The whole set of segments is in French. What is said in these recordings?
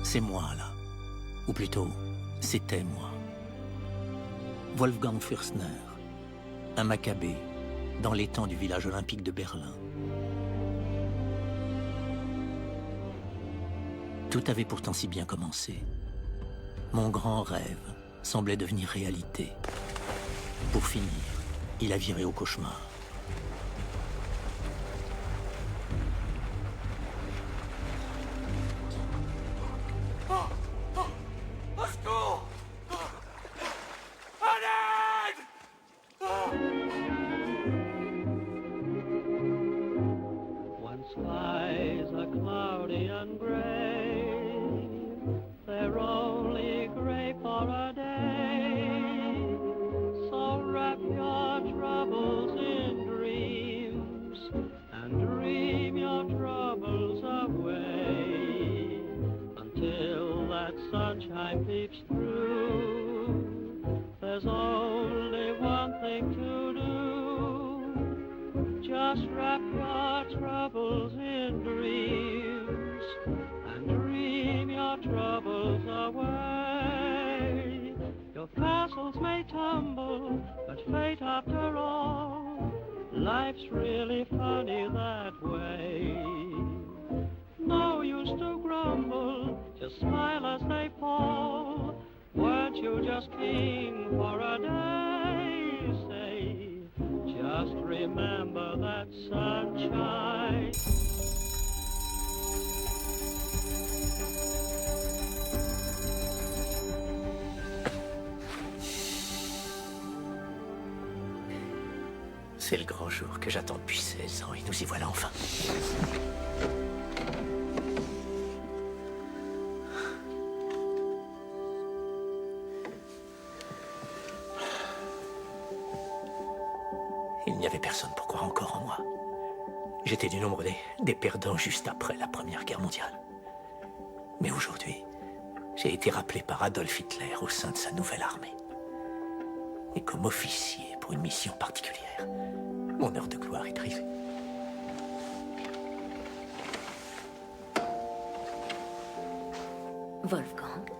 C'est moi, là. Ou plutôt, c'était moi. Wolfgang Fürstner, un Maccabée, dans les temps du village olympique de Berlin. Tout avait pourtant si bien commencé. Mon grand rêve semblait devenir réalité. Pour finir, il a viré au cauchemar. Skies are cloudy and gray, they're only gray for a day. So wrap your troubles in dreams and dream your troubles away until that sunshine peeps through. There's only one thing to do. Just wrap your troubles in dreams and dream your troubles away. Your castles may tumble, but fate after all, life's really funny that way. No use to grumble, just smile as they fall. Weren't you just king for a day? Say, just remember that sunshine. C'est le grand jour que j'attends depuis 16 ans et nous y voilà enfin. Il n'y avait personne pour croire encore en moi. J'étais du nombre des perdants juste après la Première Guerre mondiale. Mais aujourd'hui, j'ai été rappelé par Adolf Hitler au sein de sa nouvelle armée. Et comme officier pour une mission particulière, mon heure de gloire est arrivée. Wolfgang,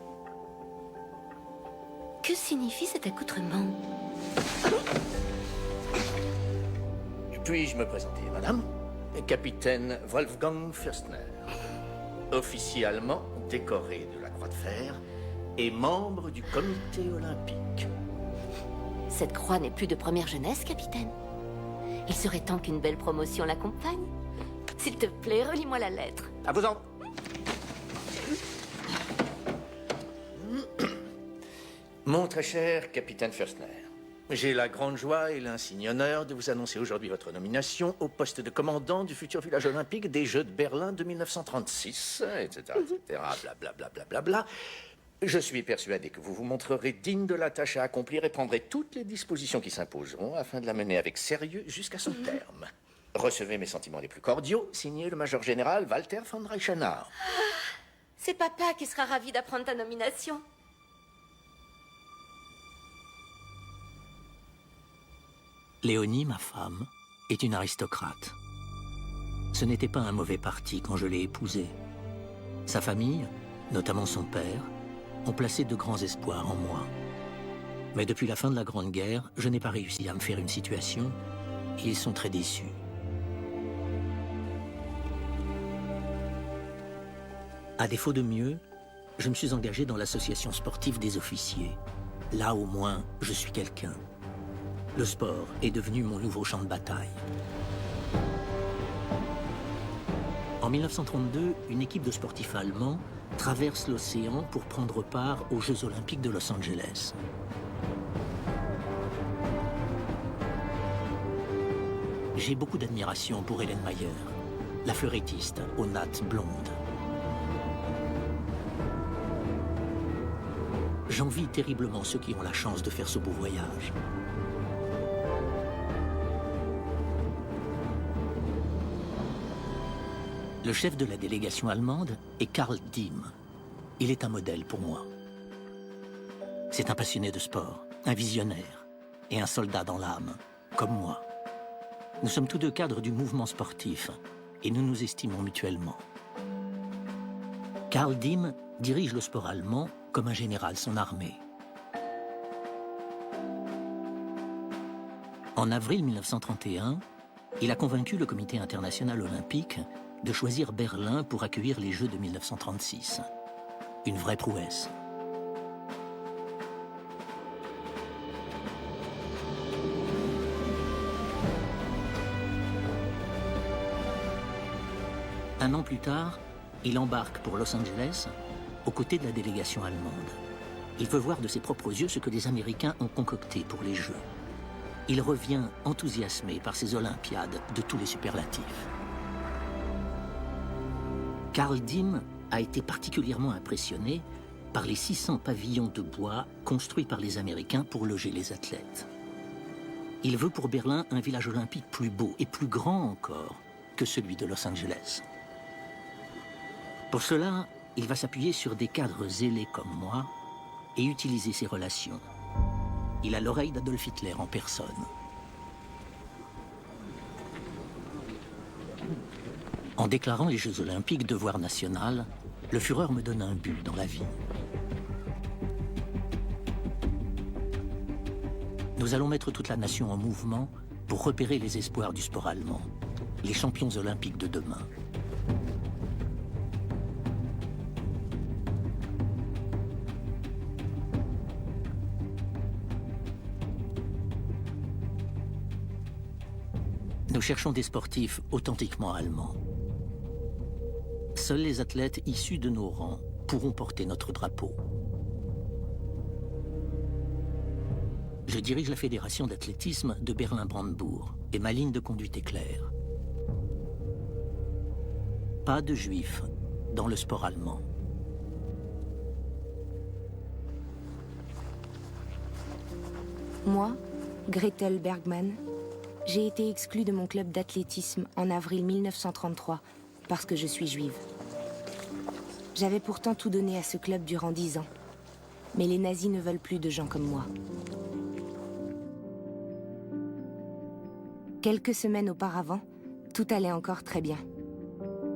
que signifie cet accoutrement? Puis-je me présenter, madame? Capitaine Wolfgang Fürstner, officier allemand décoré de la Croix de Fer et membre du comité olympique. Cette croix n'est plus de première jeunesse, capitaine. Il serait temps qu'une belle promotion l'accompagne. S'il te plaît, relis-moi la lettre. À vos ordres. Mon très cher capitaine Fürstner, j'ai la grande joie et l'insigne honneur de vous annoncer aujourd'hui votre nomination au poste de commandant du futur village olympique des Jeux de Berlin de 1936, etc., blablabla. Je suis persuadé que vous vous montrerez digne de la tâche à accomplir et prendrez toutes les dispositions qui s'imposeront afin de la mener avec sérieux jusqu'à son terme. Recevez mes sentiments les plus cordiaux, signé le major général Walter von Reichenau. C'est papa qui sera ravi d'apprendre ta nomination. Léonie, ma femme, est une aristocrate. Ce n'était pas un mauvais parti quand je l'ai épousée. Sa famille, notamment son père, ont placé de grands espoirs en moi. Mais depuis la fin de la Grande Guerre, je n'ai pas réussi à me faire une situation et ils sont très déçus. À défaut de mieux, je me suis engagé dans l'association sportive des officiers. Là, au moins, je suis quelqu'un. Le sport est devenu mon nouveau champ de bataille. En 1932, une équipe de sportifs allemands traverse l'océan pour prendre part aux Jeux olympiques de Los Angeles. J'ai beaucoup d'admiration pour Hélène Mayer, la fleurettiste aux nattes blondes. J'envie terriblement ceux qui ont la chance de faire ce beau voyage. Le chef de la délégation allemande est Karl Diem. Il est un modèle pour moi. C'est un passionné de sport, un visionnaire et un soldat dans l'âme, comme moi. Nous sommes tous deux cadres du mouvement sportif et nous nous estimons mutuellement. Karl Diem dirige le sport allemand comme un général son armée. En avril 1931, il a convaincu le Comité international olympique de choisir Berlin pour accueillir les Jeux de 1936. Une vraie prouesse. Un an plus tard, il embarque pour Los Angeles aux côtés de la délégation allemande. Il veut voir de ses propres yeux ce que les Américains ont concocté pour les Jeux. Il revient enthousiasmé par ces Olympiades de tous les superlatifs. Carl Diem a été particulièrement impressionné par les 600 pavillons de bois construits par les Américains pour loger les athlètes. Il veut pour Berlin un village olympique plus beau et plus grand encore que celui de Los Angeles. Pour cela, il va s'appuyer sur des cadres zélés comme moi et utiliser ses relations. Il a l'oreille d'Adolf Hitler en personne. En déclarant les Jeux olympiques devoir national, le Führer me donne un but dans la vie. Nous allons mettre toute la nation en mouvement pour repérer les espoirs du sport allemand, les champions olympiques de demain. Nous cherchons des sportifs authentiquement allemands. Seuls les athlètes issus de nos rangs pourront porter notre drapeau. Je dirige la fédération d'athlétisme de Berlin-Brandebourg et ma ligne de conduite est claire. Pas de juifs dans le sport allemand. Moi, Gretel Bergmann, j'ai été exclue de mon club d'athlétisme en avril 1933 parce que je suis juive. J'avais pourtant tout donné à ce club durant 10 ans. Mais les nazis ne veulent plus de gens comme moi. Quelques semaines auparavant, tout allait encore très bien.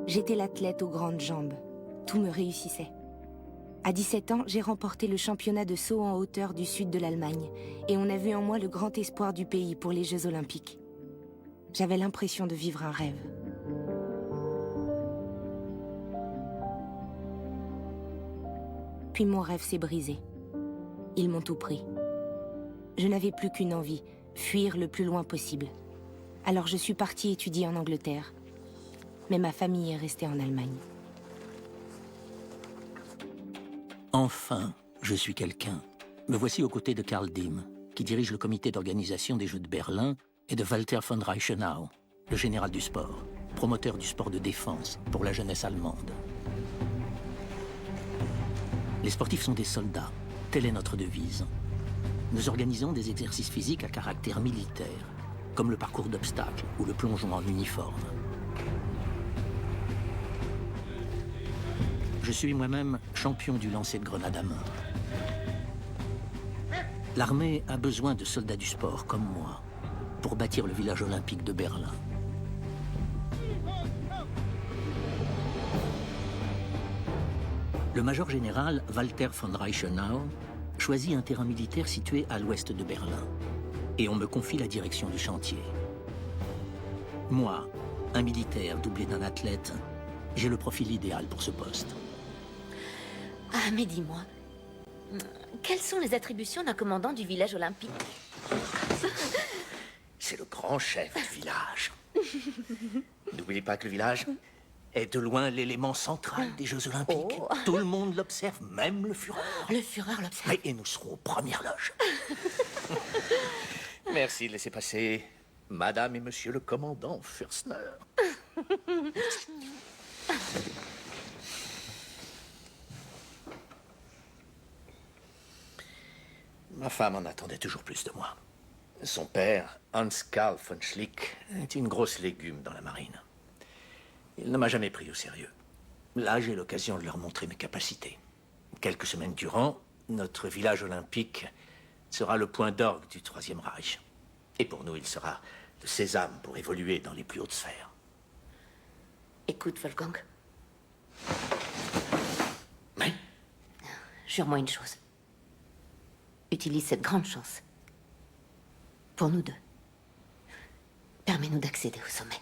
J'étais l'athlète aux grandes jambes. Tout me réussissait. À 17 ans, j'ai remporté le championnat de saut en hauteur du sud de l'Allemagne et on a vu en moi le grand espoir du pays pour les Jeux olympiques. J'avais l'impression de vivre un rêve. Puis mon rêve s'est brisé. Ils m'ont tout pris. Je n'avais plus qu'une envie, fuir le plus loin possible. Alors je suis partie étudier en Angleterre. Mais ma famille est restée en Allemagne. Enfin, je suis quelqu'un. Me voici aux côtés de Carl Diem, qui dirige le comité d'organisation des Jeux de Berlin, et de Walter von Reichenau, le général du sport, promoteur du sport de défense pour la jeunesse allemande. Les sportifs sont des soldats, telle est notre devise. Nous organisons des exercices physiques à caractère militaire, comme le parcours d'obstacles ou le plongeon en uniforme. Je suis moi-même champion du lancer de grenade à main. L'armée a besoin de soldats du sport comme moi pour bâtir le village olympique de Berlin. Le major général Walter von Reichenau choisit un terrain militaire situé à l'ouest de Berlin et on me confie la direction du chantier. Moi, un militaire doublé d'un athlète, j'ai le profil idéal pour ce poste. Ah, mais dis-moi, quelles sont les attributions d'un commandant du village olympique? C'est le grand chef du village. N'oubliez pas que le village est de loin l'élément central des Jeux olympiques. Oh. Tout le monde l'observe, même le Führer. Le Führer l'observe. Oui, et nous serons aux premières loges. Merci de laisser passer Madame et Monsieur le commandant Fürstner. Ma femme en attendait toujours plus de moi. Son père, Hans Karl von Schlick, est une grosse légume dans la marine. Il ne m'a jamais pris au sérieux. Là, j'ai l'occasion de leur montrer mes capacités. Quelques semaines durant, notre village olympique sera le point d'orgue du Troisième Reich. Et pour nous, il sera le sésame pour évoluer dans les plus hautes sphères. Écoute, Wolfgang. Mais jure-moi une chose. Utilise cette grande chance. Pour nous deux. Permets-nous d'accéder au sommet.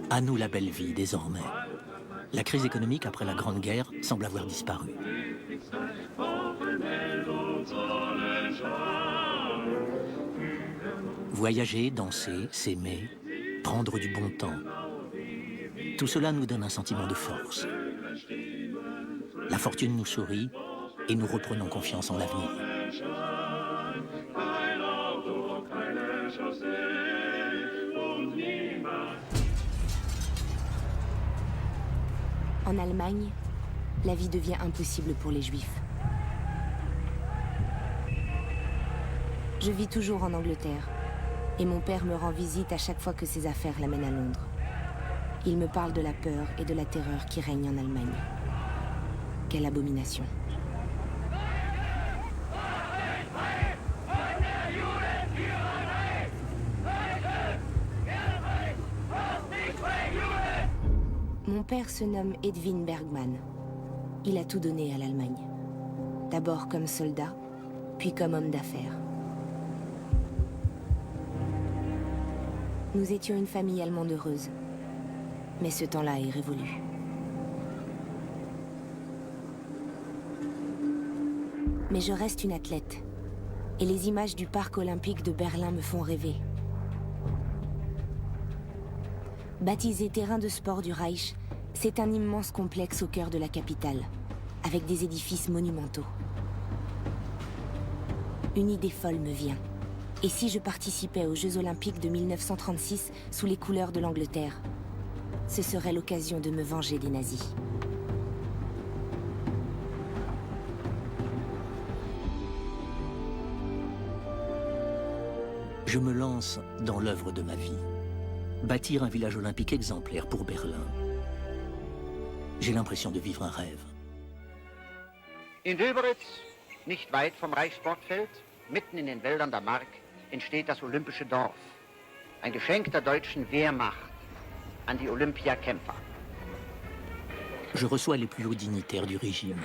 À nous la belle vie, désormais. La crise économique après la Grande Guerre semble avoir disparu. Voyager, danser, s'aimer, prendre du bon temps. Tout cela nous donne un sentiment de force. La fortune nous sourit et nous reprenons confiance en l'avenir. En Allemagne, la vie devient impossible pour les Juifs. Je vis toujours en Angleterre, et mon père me rend visite à chaque fois que ses affaires l'amènent à Londres. Il me parle de la peur et de la terreur qui règnent en Allemagne. Quelle abomination. Mon père se nomme Edwin Bergmann. Il a tout donné à l'Allemagne. D'abord comme soldat, puis comme homme d'affaires. Nous étions une famille allemande heureuse. Mais ce temps-là est révolu. Mais je reste une athlète. Et les images du parc olympique de Berlin me font rêver. Baptisé terrain de sport du Reich, c'est un immense complexe au cœur de la capitale, avec des édifices monumentaux. Une idée folle me vient. Et si je participais aux Jeux Olympiques de 1936 sous les couleurs de l'Angleterre? Ce serait l'occasion de me venger des nazis. Je me lance dans l'œuvre de ma vie. Bâtir un village olympique exemplaire pour Berlin. J'ai l'impression de vivre un rêve. In Döberitz, nicht weit vom Reichssportfeld, mitten in den Wäldern der Mark, entsteht das Olympische Dorf. Ein Geschenk der deutschen Wehrmacht an die Olympiakämpfer. Je reçois les plus hauts dignitaires du régime.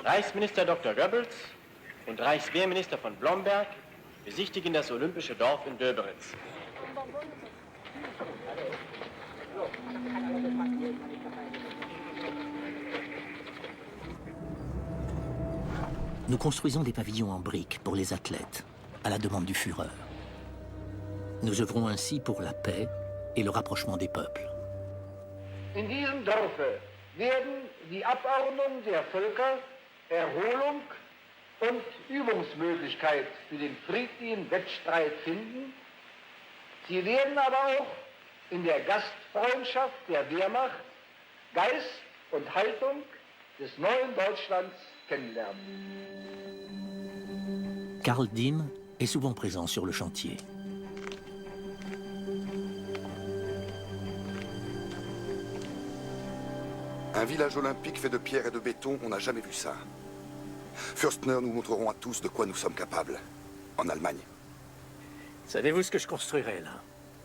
Reichsminister Dr. Goebbels und Reichswehrminister von Blomberg besichtigen das Olympische Dorf in Döberitz. Nous construisons des pavillons en briques pour les athlètes, à la demande du Führer. Nous œuvrons ainsi pour la paix et le rapprochement des peuples. In diesem Dorfe werden die Abordnung der Völker, Erholung und Übungsmöglichkeit für den friedlichen Wettstreit finden. Sie werden aber auch in der Gastfreundschaft der Wehrmacht Geist und Haltung des neuen Deutschlands kennenlernen. Karl Diem est souvent présent sur le chantier. Un village olympique fait de pierre et de béton, on n'a jamais vu ça. Fürstner, nous montrerons à tous de quoi nous sommes capables, en Allemagne. Savez-vous ce que je construirai là?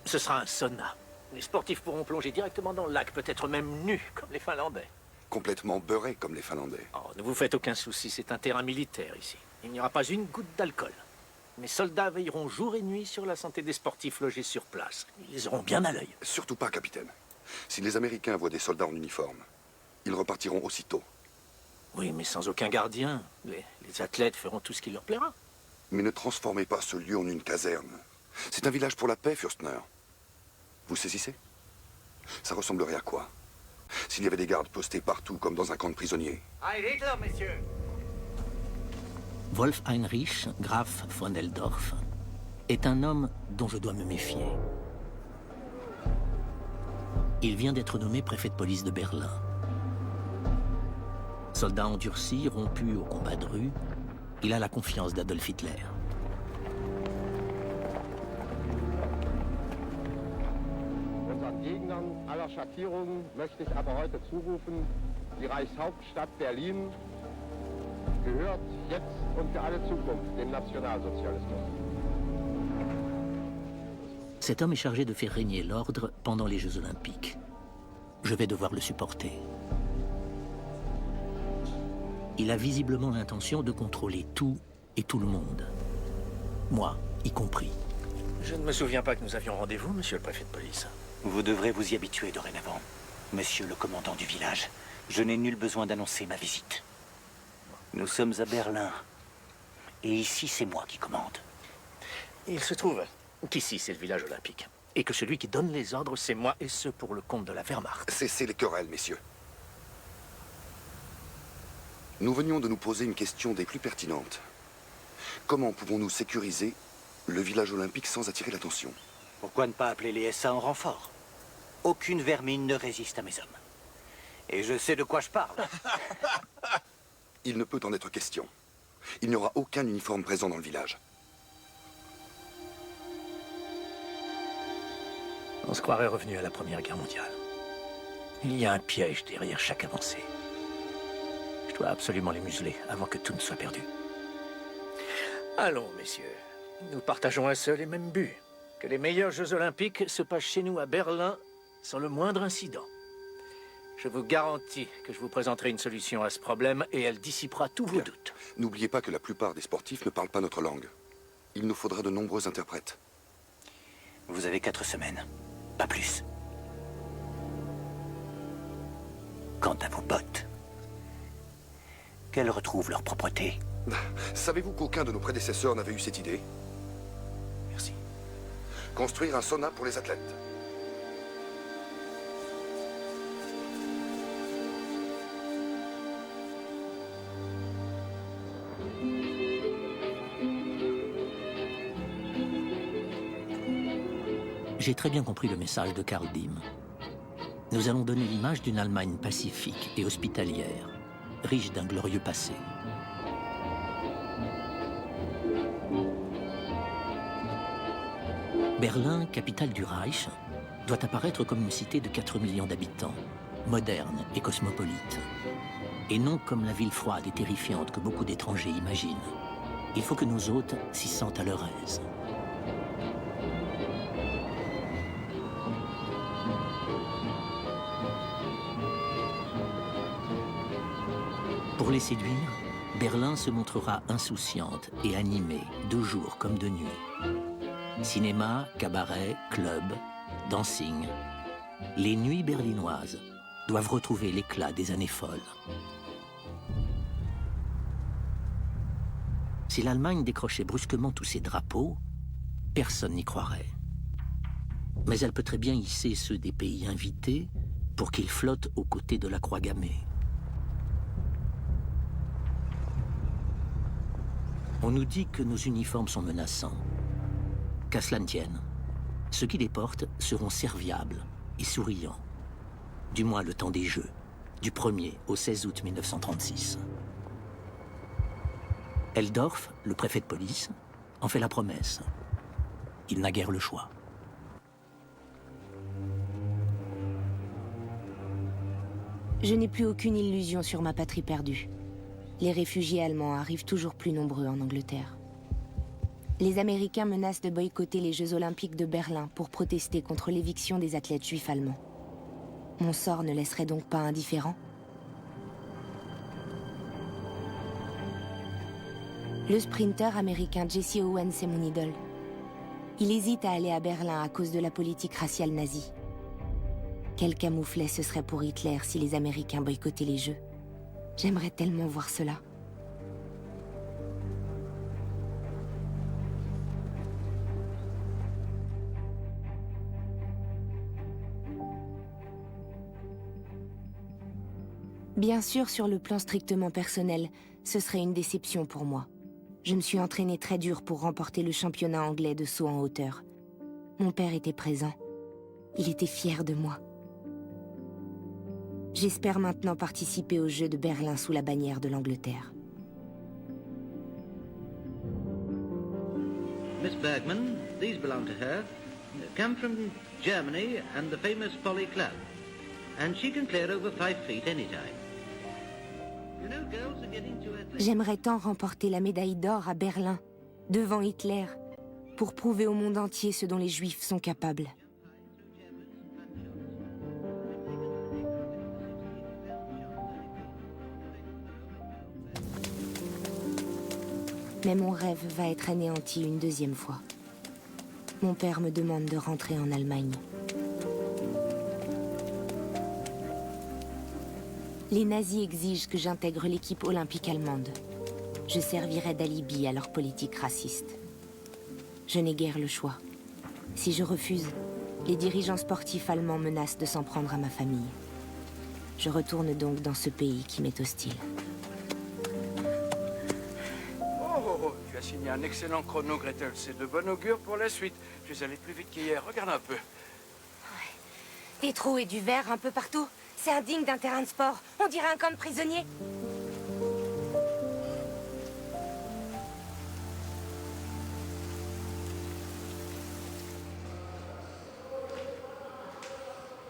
Ce sera un sauna. Les sportifs pourront plonger directement dans le lac, peut-être même nus, comme les Finlandais. Complètement beurrés comme les Finlandais. Oh, ne vous faites aucun souci, c'est un terrain militaire ici. Il n'y aura pas une goutte d'alcool. Mes soldats veilleront jour et nuit sur la santé des sportifs logés sur place. Ils les auront bien à l'œil. Surtout pas, capitaine. Si les Américains voient des soldats en uniforme, ils repartiront aussitôt. Oui, mais sans aucun gardien. Les athlètes feront tout ce qui leur plaira. Mais ne transformez pas ce lieu en une caserne. C'est un village pour la paix, Fürstner. Vous saisissez? Ça ressemblerait à quoi? S'il y avait des gardes postés partout, comme dans un camp de prisonniers. Heil Hitler, messieurs! Wolf Heinrich, Graf von Eldorf, est un homme dont je dois me méfier. Il vient d'être nommé préfet de police de Berlin. Soldat endurci, rompu au combat de rue, il a la confiance d'Adolf Hitler. Unseren Gegnern aller Schattierungen möchte ich aber heute zurufen, die Reichshauptstadt Berlin gehört jetzt und für alle Zukunft dem Nationalsozialismus. Cet homme est chargé de faire régner l'ordre pendant les Jeux Olympiques. Je vais devoir le supporter. Il a visiblement l'intention de contrôler tout et tout le monde. Moi, y compris. Je ne me souviens pas que nous avions rendez-vous, monsieur le préfet de police. Vous devrez vous y habituer dorénavant. Monsieur le commandant du village, je n'ai nul besoin d'annoncer ma visite. Nous sommes à Berlin. Et ici, c'est moi qui commande. Il se trouve qu'ici, c'est le village olympique. Et que celui qui donne les ordres, c'est moi, et ce pour le compte de la Wehrmacht. Cessez les querelles, messieurs. Nous venions de nous poser une question des plus pertinentes. Comment pouvons-nous sécuriser le village olympique sans attirer l'attention? Pourquoi ne pas appeler les SA en renfort? Aucune vermine ne résiste à mes hommes. Et je sais de quoi je parle. Il ne peut en être question. Il n'y aura aucun uniforme présent dans le village. On se croirait revenu à la Première Guerre mondiale. Il y a un piège derrière chaque avancée. Je dois absolument les museler avant que tout ne soit perdu. Allons, messieurs. Nous partageons un seul et même but. Que les meilleurs Jeux Olympiques se passent chez nous à Berlin sans le moindre incident. Je vous garantis que je vous présenterai une solution à ce problème et elle dissipera tous vos doutes. N'oubliez pas que la plupart des sportifs ne parlent pas notre langue. Il nous faudra de nombreux interprètes. Vous avez 4 semaines. Pas plus. Quant à vos bottes, qu'elles retrouvent leur propreté. Savez-vous qu'aucun de nos prédécesseurs n'avait eu cette idée? Merci. Construire un sauna pour les athlètes. J'ai très bien compris le message de Karl Diem. Nous allons donner l'image d'une Allemagne pacifique et hospitalière, riche d'un glorieux passé. Berlin, capitale du Reich, doit apparaître comme une cité de 4 millions d'habitants, moderne et cosmopolite. Et non comme la ville froide et terrifiante que beaucoup d'étrangers imaginent. Il faut que nos hôtes s'y sentent à leur aise. Pour les séduire, Berlin se montrera insouciante et animée, de jour comme de nuit. Cinéma, cabaret, club, dancing. Les nuits berlinoises doivent retrouver l'éclat des années folles. Si l'Allemagne décrochait brusquement tous ses drapeaux, personne n'y croirait. Mais elle peut très bien hisser ceux des pays invités pour qu'ils flottent aux côtés de la croix gammée. On nous dit que nos uniformes sont menaçants. Qu'à cela ne tienne, ceux qui les portent seront serviables et souriants. Du moins le temps des Jeux, du 1er au 16 août 1936. Eldorf, le préfet de police, en fait la promesse. Il n'a guère le choix. Je n'ai plus aucune illusion sur ma patrie perdue. Les réfugiés allemands arrivent toujours plus nombreux en Angleterre. Les Américains menacent de boycotter les Jeux Olympiques de Berlin pour protester contre l'éviction des athlètes juifs allemands. Mon sort ne laisserait donc pas indifférent. Le sprinter américain Jesse Owens est mon idole. Il hésite à aller à Berlin à cause de la politique raciale nazie. Quel camouflet ce serait pour Hitler si les Américains boycottaient les Jeux. J'aimerais tellement voir cela. Bien sûr, sur le plan strictement personnel, ce serait une déception pour moi. Je me suis entraînée très dur pour remporter le championnat anglais de saut en hauteur. Mon père était présent. Il était fier de moi. J'espère maintenant participer aux Jeux de Berlin sous la bannière de l'Angleterre. Miss Bergman, these belong to her, come from Germany and the famous Polly Club. And she can clear over 5 feet anytime. J'aimerais tant remporter la médaille d'or à Berlin, devant Hitler, pour prouver au monde entier ce dont les Juifs sont capables. Mais mon rêve va être anéanti une deuxième fois. Mon père me demande de rentrer en Allemagne. Les nazis exigent que j'intègre l'équipe olympique allemande. Je servirai d'alibi à leur politique raciste. Je n'ai guère le choix. Si je refuse, les dirigeants sportifs allemands menacent de s'en prendre à ma famille. Je retourne donc dans ce pays qui m'est hostile. Oh, tu as signé un excellent chrono, Gretel. C'est de bon augure pour la suite. Je suis allé plus vite qu'hier. Regarde un peu. Des trous et du verre un peu partout. C'est indigne d'un terrain de sport. On dirait un camp de prisonniers.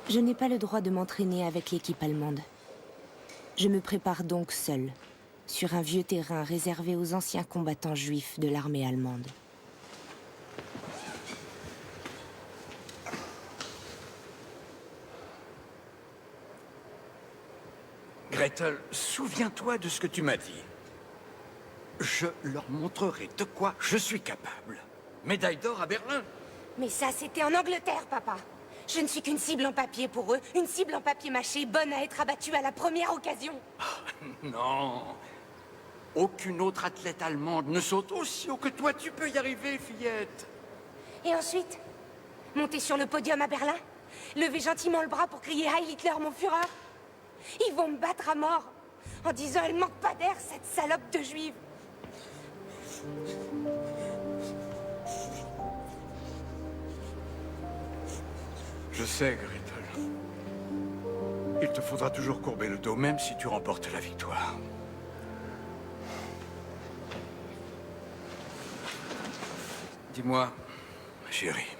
Je n'ai pas le droit de m'entraîner avec l'équipe allemande. Je me prépare donc seule, sur un vieux terrain réservé aux anciens combattants juifs de l'armée allemande. Gretel, souviens-toi de ce que tu m'as dit. Je leur montrerai de quoi je suis capable. Médaille d'or à Berlin. Mais ça, c'était en Angleterre, papa. Je ne suis qu'une cible en papier pour eux, une cible en papier mâché, bonne à être abattue à la première occasion. Non. Aucune autre athlète allemande ne saute aussi haut que toi. Tu peux y arriver, fillette. Et ensuite, monter sur le podium à Berlin, lever gentiment le bras pour crier « Heil Hitler, mon Führer !» Ils vont me battre à mort, en disant « Elle manque pas d'air, cette salope de juive !» Je sais, Gretel. Il te faudra toujours courber le dos, même si tu remportes la victoire. Dis-moi, chérie.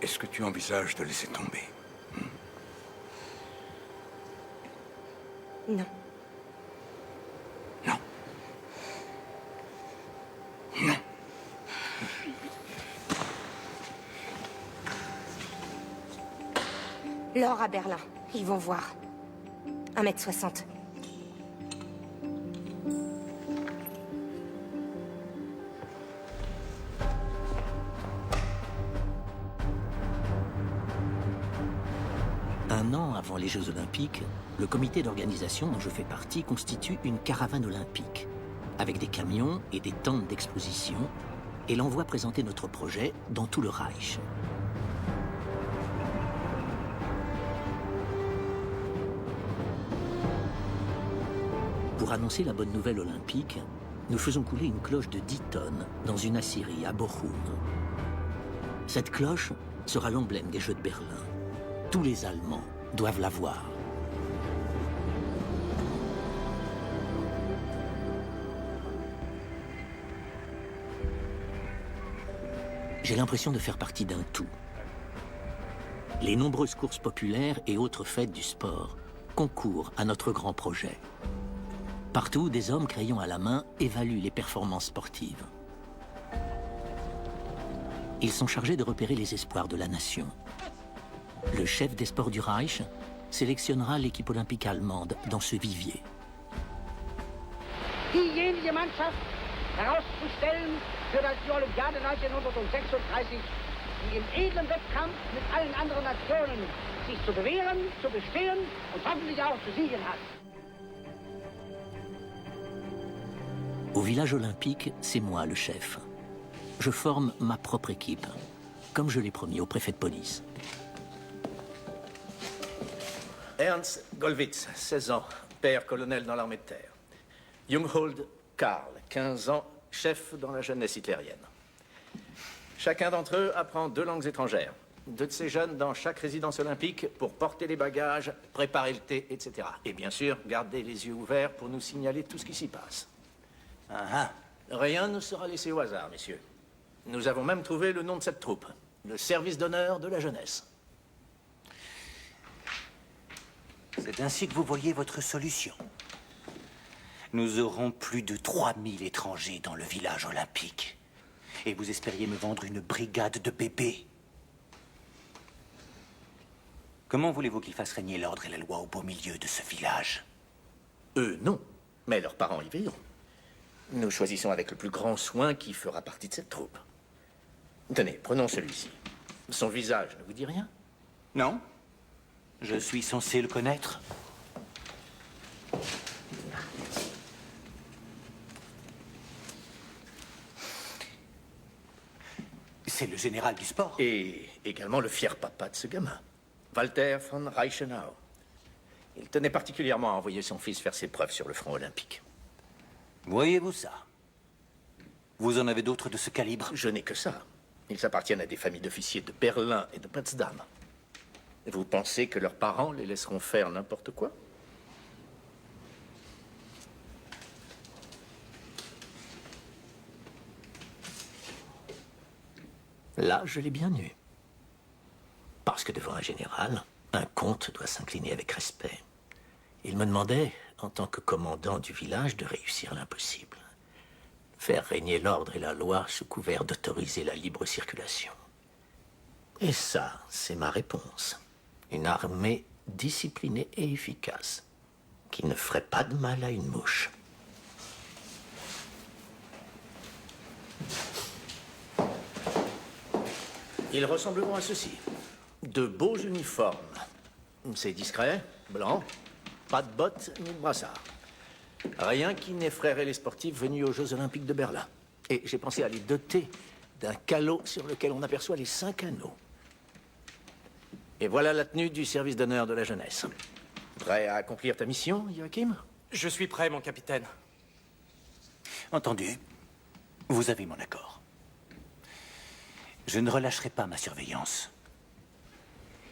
Est-ce que tu envisages de laisser tomber? Non. Non. Non. L'or à Berlin, ils vont voir. 1m60. Un an avant les Jeux Olympiques, le comité d'organisation dont je fais partie constitue une caravane olympique, avec des camions et des tentes d'exposition, et l'envoie présenter notre projet dans tout le Reich. Pour annoncer la bonne nouvelle olympique, nous faisons couler une cloche de 10 tonnes dans une aciérie à Bochum. Cette cloche sera l'emblème des Jeux de Berlin. Tous les Allemands doivent la voir. J'ai l'impression de faire partie d'un tout. Les nombreuses courses populaires et autres fêtes du sport concourent à notre grand projet. Partout, des hommes crayon à la main évaluent les performances sportives. Ils sont chargés de repérer les espoirs de la nation. Le chef des sports du Reich sélectionnera l'équipe olympique allemande dans ce vivier. Diejenige Mannschaft herauszustellen für die Olympiade 1936, die im edlen Wettkampf mit allen anderen Nationen sich zu bewähren, zu bestehen und hoffentlich auch zu siegen hat. Au village olympique, c'est moi le chef. Je forme ma propre équipe, comme je l'ai promis au préfet de police. Ernst Gollwitz, 16 ans, père colonel dans l'armée de terre. Junghold Karl, 15 ans, chef dans la jeunesse hitlérienne. Chacun d'entre eux apprend 2 langues étrangères. 2 de ces jeunes dans chaque résidence olympique pour porter les bagages, préparer le thé, etc. Et bien sûr, garder les yeux ouverts pour nous signaler tout ce qui s'y passe. Rien ne sera laissé au hasard, messieurs. Nous avons même trouvé le nom de cette troupe, le service d'honneur de la jeunesse. C'est ainsi que vous voyez votre solution. Nous aurons plus de 3000 étrangers dans le village olympique. Et vous espériez me vendre une brigade de bébés. Comment voulez-vous qu'ils fassent régner l'ordre et la loi au beau milieu de ce village? Eux, non. Mais leurs parents y veilleront. Nous choisissons avec le plus grand soin qui fera partie de cette troupe. Tenez, prenons celui-ci. Son visage ne vous dit rien? Non. Je suis censé le connaître. C'est le général du sport. Et également le fier papa de ce gamin, Walter von Reichenau. Il tenait particulièrement à envoyer son fils faire ses preuves sur le front olympique. Voyez-vous ça? Vous en avez d'autres de ce calibre? Je n'ai que ça. Ils appartiennent à des familles d'officiers de Berlin et de Potsdam. Vous pensez que leurs parents les laisseront faire n'importe quoi? Là, je l'ai bien eu. Parce que devant un général, un comte doit s'incliner avec respect. Il me demandait, en tant que commandant du village, de réussir l'impossible. Faire régner l'ordre et la loi sous couvert d'autoriser la libre circulation. Et ça, c'est ma réponse. Une armée disciplinée et efficace, qui ne ferait pas de mal à une mouche. Ils ressembleront à ceci. De beaux uniformes. C'est discret, blanc, pas de bottes ni de brassard. Rien qui n'effraierait les sportifs venus aux Jeux Olympiques de Berlin. Et j'ai pensé à les doter d'un calot sur lequel on aperçoit les 5 anneaux. Et voilà la tenue du service d'honneur de la jeunesse. Prêt à accomplir ta mission, Joachim? Je suis prêt, mon capitaine. Entendu. Vous avez mon accord. Je ne relâcherai pas ma surveillance.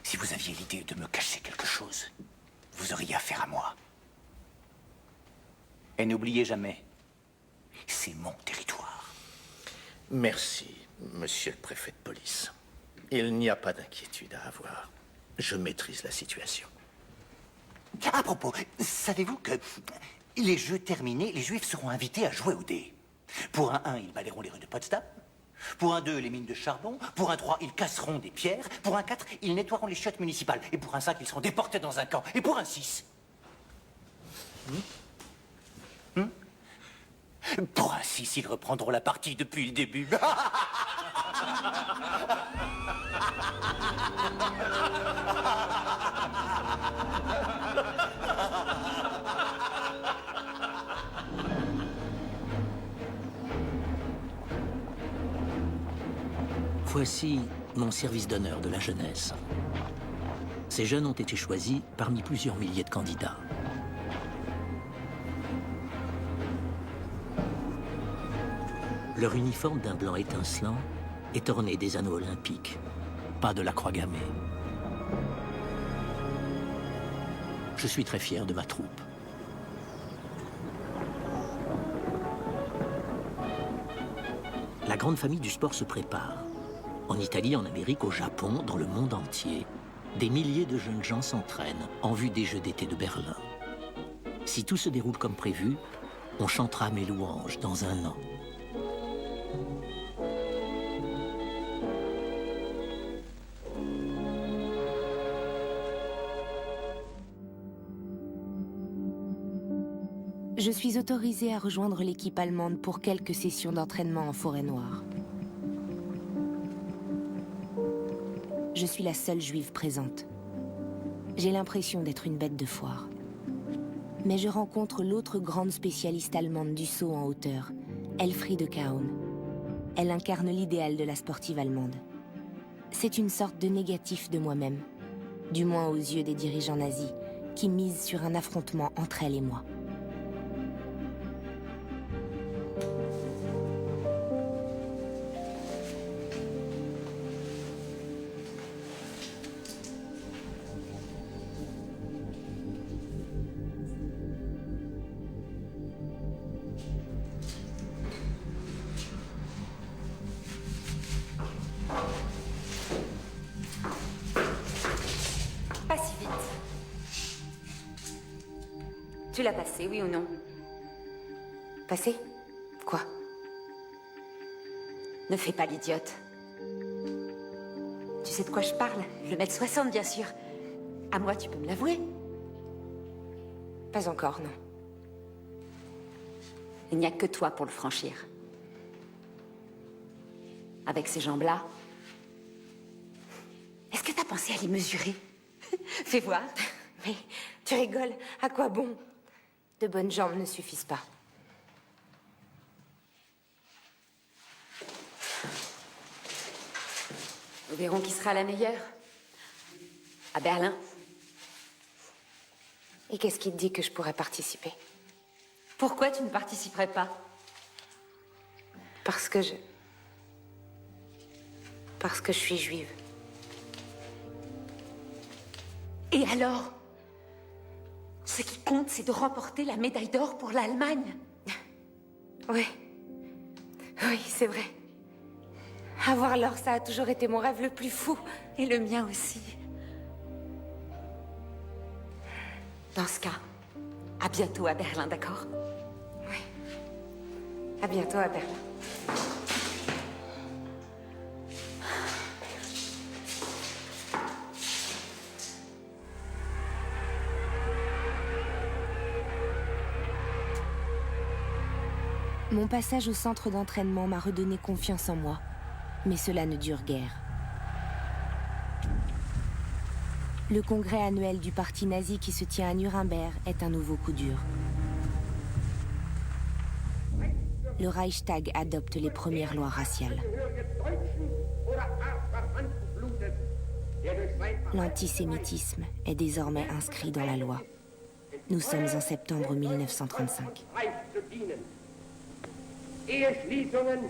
Si vous aviez l'idée de me cacher quelque chose, vous auriez affaire à moi. Et n'oubliez jamais, c'est mon territoire. Merci, monsieur le préfet de police. Il n'y a pas d'inquiétude à avoir. Je maîtrise la situation. À propos, savez-vous que les jeux terminés, les Juifs seront invités à jouer au dé. Pour un 1, ils balayeront les rues de Potsdam. Pour un 2, les mines de charbon. Pour un 3, ils casseront des pierres. Pour un 4, ils nettoieront les chiottes municipales. Et pour un 5, ils seront déportés dans un camp. Et pour un 6... Pour un 6, ils reprendront la partie depuis le début. Voici mon service d'honneur de la jeunesse. Ces jeunes ont été choisis parmi plusieurs milliers de candidats. Leur uniforme d'un blanc étincelant est orné des anneaux olympiques, pas de la croix gammée. Je suis très fier de ma troupe. La grande famille du sport se prépare. En Italie, en Amérique, au Japon, dans le monde entier, des milliers de jeunes gens s'entraînent en vue des Jeux d'été de Berlin. Si tout se déroule comme prévu, on chantera mes louanges dans un an. Je suis autorisée à rejoindre l'équipe allemande pour quelques sessions d'entraînement en forêt noire. Je suis la seule juive présente. J'ai l'impression d'être une bête de foire. Mais je rencontre l'autre grande spécialiste allemande du saut en hauteur, Elfriede Kaum. Elle incarne l'idéal de la sportive allemande. C'est une sorte de négatif de moi-même, du moins aux yeux des dirigeants nazis, qui misent sur un affrontement entre elle et moi. Tu l'as passé, oui ou non? Passé? Quoi? Ne fais pas l'idiote. Tu sais de quoi je parle? Le mètre 60, bien sûr. À moi, tu peux me l'avouer. Pas encore, non. Il n'y a que toi pour le franchir. Avec ces jambes-là. Est-ce que t'as pensé à les mesurer? Fais voir. Mais tu rigoles, à quoi bon? De bonnes jambes ne suffisent pas. Nous verrons qui sera la meilleure. À Berlin. Et qu'est-ce qui te dit que je pourrais participer? Pourquoi tu ne participerais pas? Parce que je suis juive. Et alors? Ce qui compte, c'est de remporter la médaille d'or pour l'Allemagne. Oui. Oui, c'est vrai. Avoir l'or, ça a toujours été mon rêve le plus fou. Et le mien aussi. Dans ce cas, à bientôt à Berlin, d'accord? Oui. À bientôt à Berlin. Mon passage au centre d'entraînement m'a redonné confiance en moi. Mais cela ne dure guère. Le congrès annuel du parti nazi qui se tient à Nuremberg est un nouveau coup dur. Le Reichstag adopte les premières lois raciales. L'antisémitisme est désormais inscrit dans la loi. Nous sommes en septembre 1935. Eheschließungen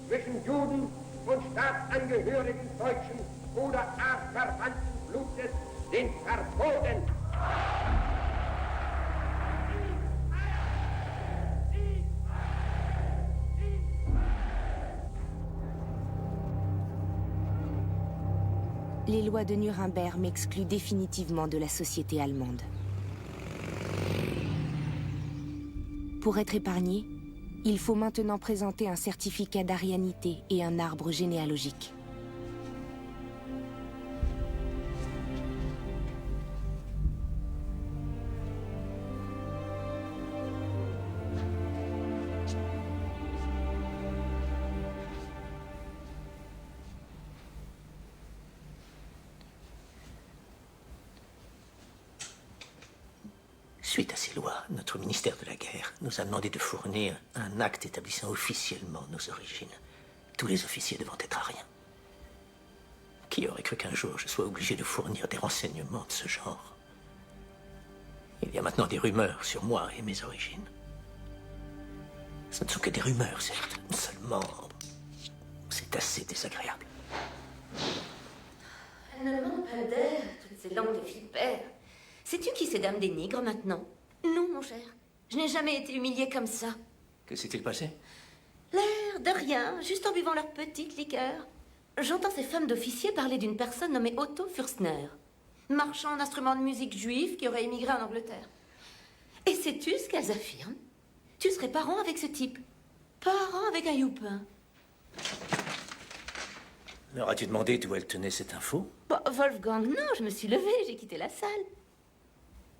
zwischen Juden und Staatsangehörigen deutschen oder artverwandten Blutes sind verboten. Les lois de Nuremberg m'excluent définitivement de la société allemande. Pour être épargné, il faut maintenant présenter un certificat d'arianité et un arbre généalogique. Suite à ces lois, notre ministère de la Guerre nous a demandé de fournir un acte établissant officiellement nos origines. Tous les officiers devant être ariens. Qui aurait cru qu'un jour je sois obligé de fournir des renseignements de ce genre? Il y a maintenant des rumeurs sur moi et mes origines. Ce ne sont que des rumeurs, certes. Seulement, c'est assez désagréable. Elle ne manque pas d'air, toutes ces langues de vipère. Sais-tu qui c'est Dame des Nigres maintenant? Non, mon cher. Je n'ai jamais été humiliée comme ça. Que s'est-il passé? L'air de rien, juste en buvant leur petite liqueur. J'entends ces femmes d'officiers parler d'une personne nommée Otto Fürstner, marchand d'instruments de musique juif qui aurait émigré en Angleterre. Et sais-tu ce qu'elles affirment? Tu serais parent avec ce type. Parent avec un youpin. Leur as-tu demandé d'où elle tenait cette info? Bah, Wolfgang, non, je me suis levée, j'ai quitté la salle.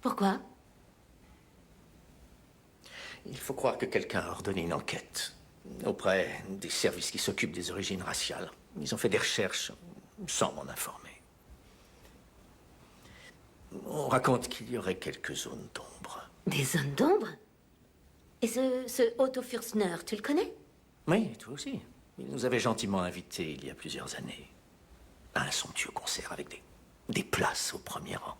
Pourquoi? Il faut croire que quelqu'un a ordonné une enquête auprès des services qui s'occupent des origines raciales. Ils ont fait des recherches sans m'en informer. On raconte qu'il y aurait quelques zones d'ombre. Des zones d'ombre? Et ce Otto Fürstner, tu le connais? Oui, toi aussi. Il nous avait gentiment invités il y a plusieurs années à un somptueux concert avec des places au premier rang.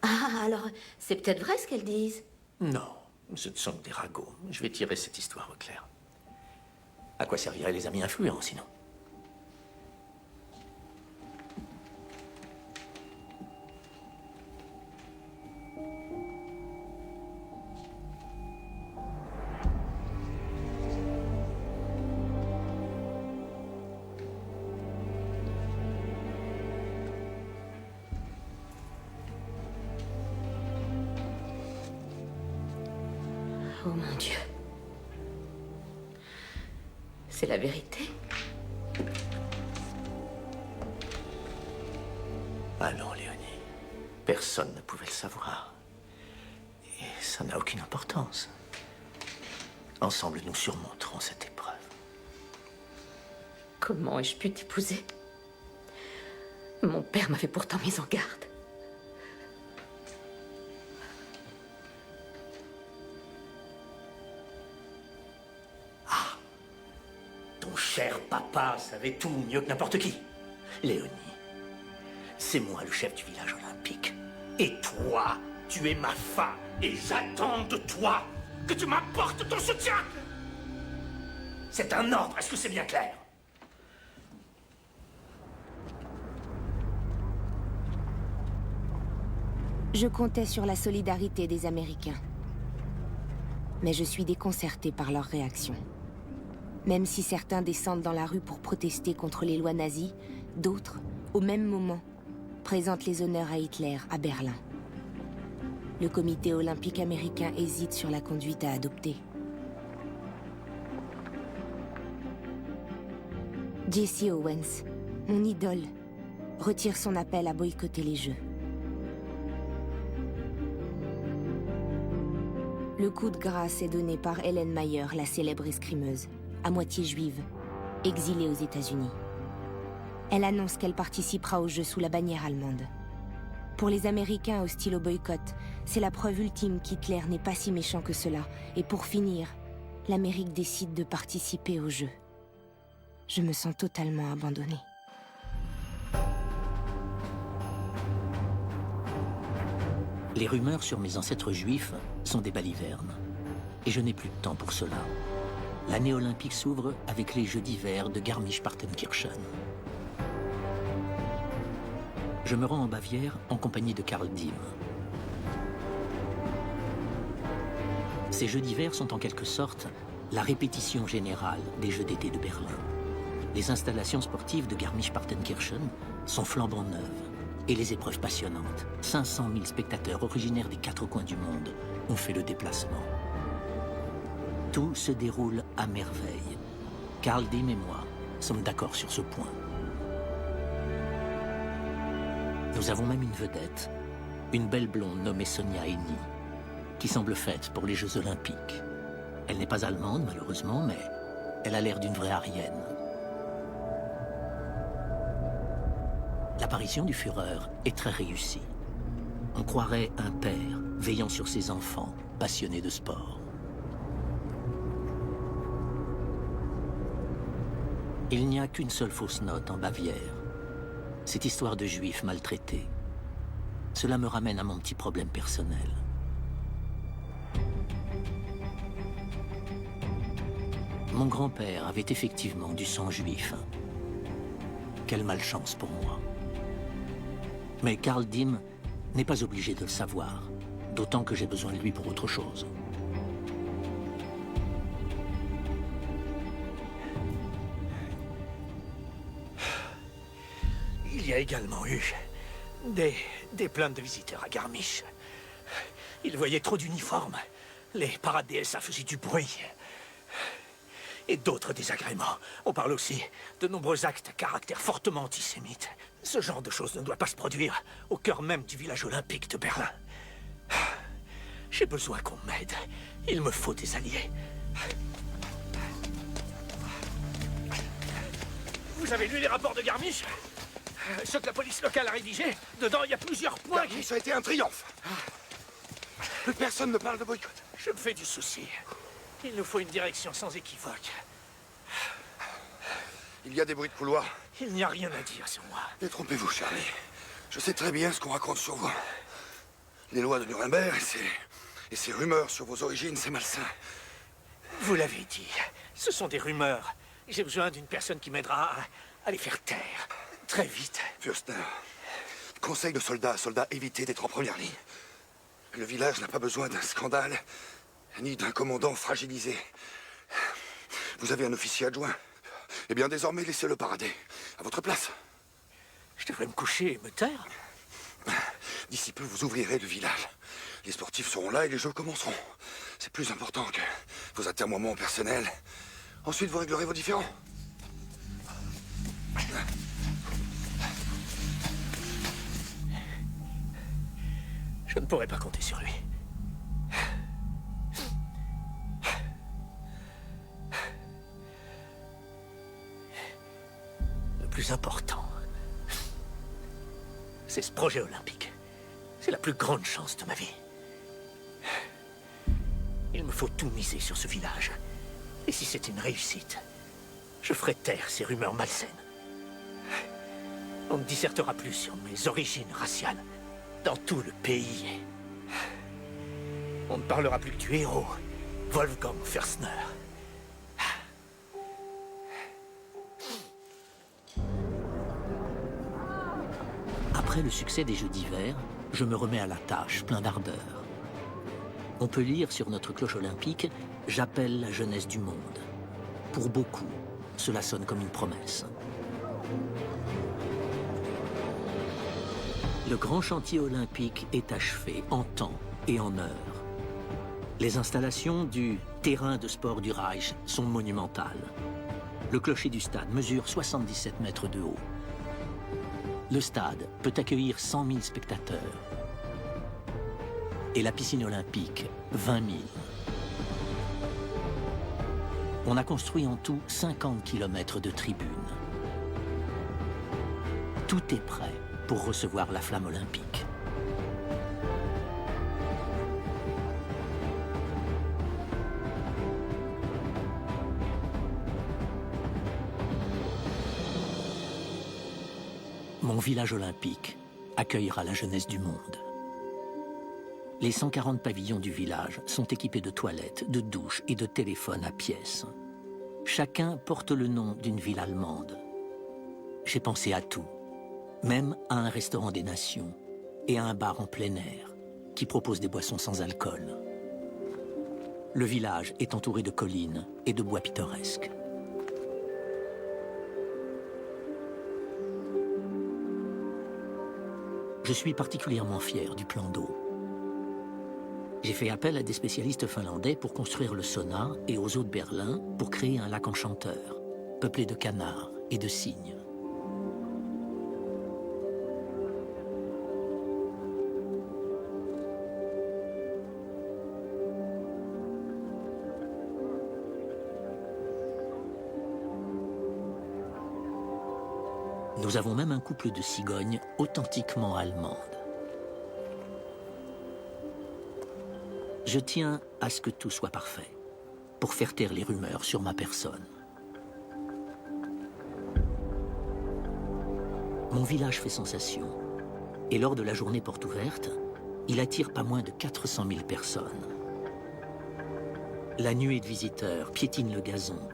Ah, alors, c'est peut-être vrai ce qu'elles disent. Non, ce ne sont que des ragots. Je vais tirer cette histoire au clair. À quoi serviraient les amis influents, sinon? Mon Dieu. C'est la vérité? Allons, Léonie. Personne ne pouvait le savoir. Et ça n'a aucune importance. Ensemble, nous surmonterons cette épreuve. Comment ai-je pu t'épouser? Mon père m'avait pourtant mise en garde. Ton cher papa savait tout mieux que n'importe qui. Léonie, c'est moi le chef du village olympique. Et toi, tu es ma femme. Et j'attends de toi que tu m'apportes ton soutien. C'est un ordre, est-ce que c'est bien clair? Je comptais sur la solidarité des Américains. Mais je suis déconcertée par leur réaction. Même si certains descendent dans la rue pour protester contre les lois nazies, d'autres, au même moment, présentent les honneurs à Hitler à Berlin. Le comité olympique américain hésite sur la conduite à adopter. Jesse Owens, mon idole, retire son appel à boycotter les Jeux. Le coup de grâce est donné par Helen Mayer, la célèbre escrimeuse, à moitié juive, exilée aux États-Unis. Elle annonce qu'elle participera aux Jeux sous la bannière allemande. Pour les Américains hostiles au boycott, c'est la preuve ultime qu'Hitler n'est pas si méchant que cela. Et pour finir, l'Amérique décide de participer aux Jeux. Je me sens totalement abandonnée. Les rumeurs sur mes ancêtres juifs sont des balivernes. Et je n'ai plus de temps pour cela. L'année olympique s'ouvre avec les Jeux d'hiver de Garmisch-Partenkirchen. Je me rends en Bavière en compagnie de Karl Diem. Ces Jeux d'hiver sont en quelque sorte la répétition générale des Jeux d'été de Berlin. Les installations sportives de Garmisch-Partenkirchen sont flambant neuves et les épreuves passionnantes. 500 000 spectateurs originaires des 4 coins du monde ont fait le déplacement. Tout se déroule à merveille. Karl Diem et moi sommes d'accord sur ce point. Nous avons même une vedette, une belle blonde nommée Sonia Eni, qui semble faite pour les Jeux Olympiques. Elle n'est pas allemande, malheureusement, mais elle a l'air d'une vraie Aryenne. L'apparition du Führer est très réussie. On croirait un père veillant sur ses enfants, passionnés de sport. Il n'y a qu'une seule fausse note en Bavière. Cette histoire de juifs maltraités. Cela me ramène à mon petit problème personnel. Mon grand-père avait effectivement du sang juif. Quelle malchance pour moi. Mais Karl Diem n'est pas obligé de le savoir, d'autant que j'ai besoin de lui pour autre chose. Il y a également eu des plaintes de visiteurs à Garmisch. Ils voyaient trop d'uniformes. Les parades des SA faisaient du bruit. Et d'autres désagréments. On parle aussi de nombreux actes à caractère fortement antisémite. Ce genre de choses ne doit pas se produire au cœur même du village olympique de Berlin. J'ai besoin qu'on m'aide. Il me faut des alliés. Vous avez lu les rapports de Garmisch? Ce que la police locale a rédigé, dedans il y a plusieurs points Garmisch a été un triomphe. Plus personne ne parle de boycott. Je me fais du souci. Il nous faut une direction sans équivoque. Il y a des bruits de couloir. Il n'y a rien à dire sur moi. Détrompez-vous, Charlie. Je sais très bien ce qu'on raconte sur vous. Les lois de Nuremberg et ces rumeurs sur vos origines, c'est malsain. Vous l'avez dit, ce sont des rumeurs. J'ai besoin d'une personne qui m'aidera à les faire taire. Très vite. Fürstner, conseil de soldats à soldats, évitez d'être en première ligne. Le village n'a pas besoin d'un scandale, ni d'un commandant fragilisé. Vous avez un officier adjoint. Eh bien, désormais, laissez-le parader. À votre place. Je devrais me coucher et me taire. D'ici peu, vous ouvrirez le village. Les sportifs seront là et les jeux commenceront. C'est plus important que vos atermoiements personnels. Ensuite, vous réglerez vos différends. Je ne pourrai pas compter sur lui. Le plus important, c'est ce projet olympique. C'est la plus grande chance de ma vie. Il me faut tout miser sur ce village. Et si c'est une réussite, je ferai taire ces rumeurs malsaines. On ne dissertera plus sur mes origines raciales dans tout le pays. On ne parlera plus que du héros, Wolfgang Fürstner. Après le succès des Jeux d'hiver, je me remets à la tâche, plein d'ardeur. On peut lire sur notre cloche olympique « J'appelle la jeunesse du monde ». Pour beaucoup, cela sonne comme une promesse. Le grand chantier olympique est achevé en temps et en heure. Les installations du terrain de sport du Reich sont monumentales. Le clocher du stade mesure 77 mètres de haut. Le stade peut accueillir 100 000 spectateurs. Et la piscine olympique, 20 000. On a construit en tout 50 km de tribunes. Tout est prêt pour recevoir la flamme olympique. Mon village olympique accueillera la jeunesse du monde. Les 140 pavillons du village sont équipés de toilettes, de douches et de téléphones à pièces. Chacun porte le nom d'une ville allemande. J'ai pensé à tout, même à un restaurant des nations et à un bar en plein air qui propose des boissons sans alcool. Le village est entouré de collines et de bois pittoresques. Je suis particulièrement fier du plan d'eau. J'ai fait appel à des spécialistes finlandais pour construire le sauna et aux eaux de Berlin pour créer un lac enchanteur, peuplé de canards et de cygnes. Nous avons même un couple de cigognes authentiquement allemandes. Je tiens à ce que tout soit parfait, pour faire taire les rumeurs sur ma personne. Mon village fait sensation, et lors de la journée porte ouverte, il attire pas moins de 400 000 personnes. La nuée de visiteurs piétine le gazon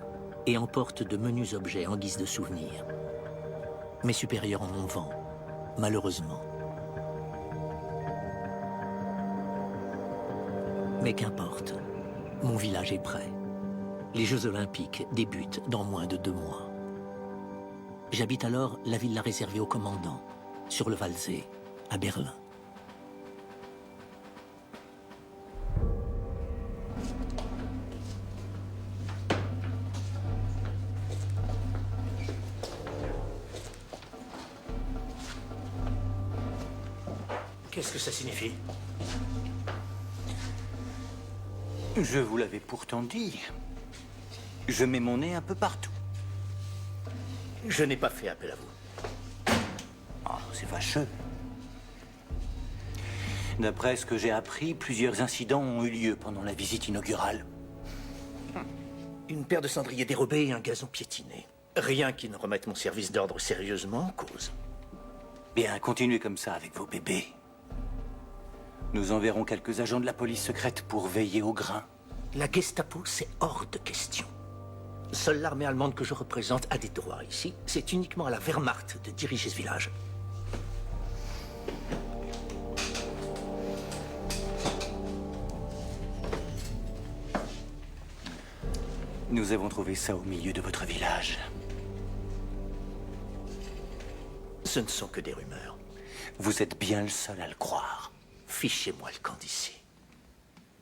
et emporte de menus objets en guise de souvenirs. Mes supérieurs en ont vent, malheureusement. Mais qu'importe, mon village est prêt. Les Jeux Olympiques débutent dans moins de 2 mois. J'habite alors la villa réservée aux commandants, sur le Waldsee, à Berlin. Qu'est-ce que ça signifie? Je vous l'avais pourtant dit. Je mets mon nez un peu partout. Je n'ai pas fait appel à vous. Oh, c'est fâcheux. D'après ce que j'ai appris, plusieurs incidents ont eu lieu pendant la visite inaugurale. Une paire de cendriers dérobés et un gazon piétiné. Rien qui ne remette mon service d'ordre sérieusement en cause. Bien, continuez comme ça avec vos bébés. Nous enverrons quelques agents de la police secrète pour veiller au grain. La Gestapo, c'est hors de question. Seule l'armée allemande que je représente a des droits ici. C'est uniquement à la Wehrmacht de diriger ce village. Nous avons trouvé ça au milieu de votre village. Ce ne sont que des rumeurs. Vous êtes bien le seul à le croire. Fichez-moi le camp d'ici.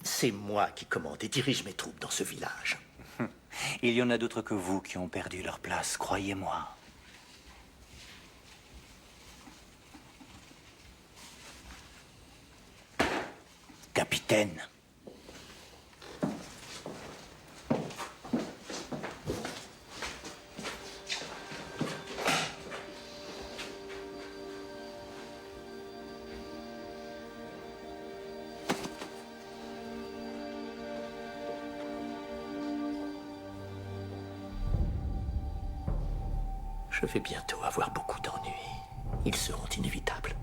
C'est moi qui commande et dirige mes troupes dans ce village. Il y en a d'autres que vous qui ont perdu leur place, croyez-moi. Capitaine. Je vais bientôt avoir beaucoup d'ennuis. Ils seront inévitables.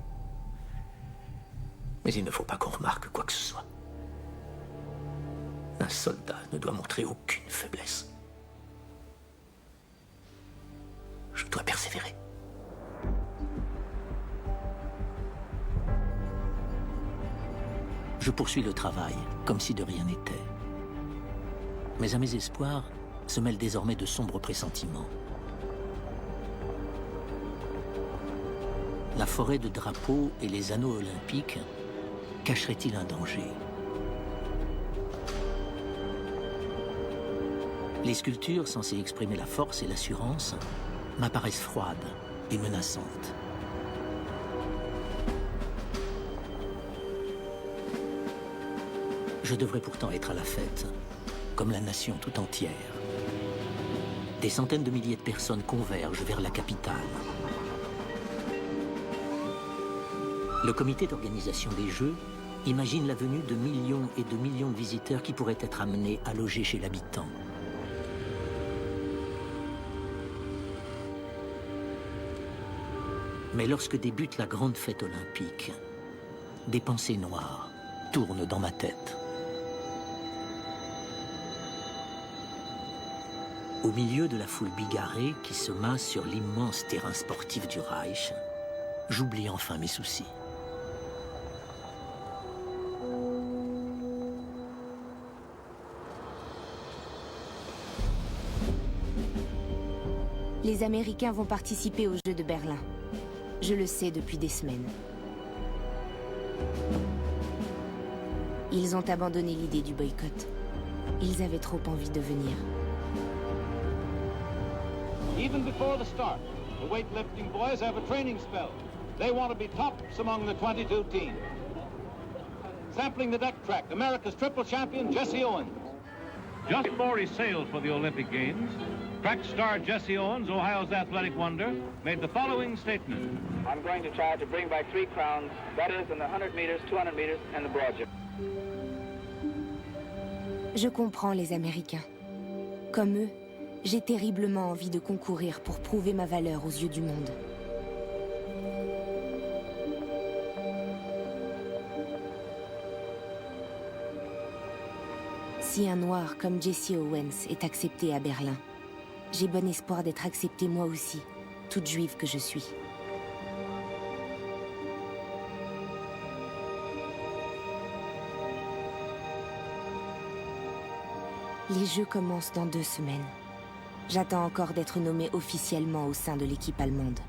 Mais il ne faut pas qu'on remarque quoi que ce soit. Un soldat ne doit montrer aucune faiblesse. Je dois persévérer. Je poursuis le travail, comme si de rien n'était. Mais à mes espoirs se mêlent désormais de sombres pressentiments. La forêt de drapeaux et les anneaux olympiques cacheraient-ils un danger? Les sculptures censées exprimer la force et l'assurance m'apparaissent froides et menaçantes. Je devrais pourtant être à la fête, comme la nation tout entière. Des centaines de milliers de personnes convergent vers la capitale. Le comité d'organisation des Jeux imagine la venue de millions et de millions de visiteurs qui pourraient être amenés à loger chez l'habitant. Mais lorsque débute la grande fête olympique, des pensées noires tournent dans ma tête. Au milieu de la foule bigarrée qui se masse sur l'immense terrain sportif du Reich, j'oublie enfin mes soucis. Les Américains vont participer aux Jeux de Berlin. Je le sais depuis des semaines. Ils ont abandonné l'idée du boycott. Ils avaient trop envie de venir. Even before the start, the weightlifting boys have a training spell. They want to be tops among the 22 teams. Sampling the deck track, America's triple champion, Jesse Owens. Just before he sailed for the Olympic Games, track star Jesse Owens, Ohio's athletic wonder, made the following statement. I'm going to try to bring back 3 crowns, that is in the 100 meters, 200 meters, and the broad jump. Je comprends les Américains. Comme eux, j'ai terriblement envie de concourir pour prouver ma valeur aux yeux du monde. Si un noir comme Jesse Owens est accepté à Berlin, j'ai bon espoir d'être acceptée moi aussi, toute juive que je suis. Les Jeux commencent dans 2 semaines. J'attends encore d'être nommée officiellement au sein de l'équipe allemande.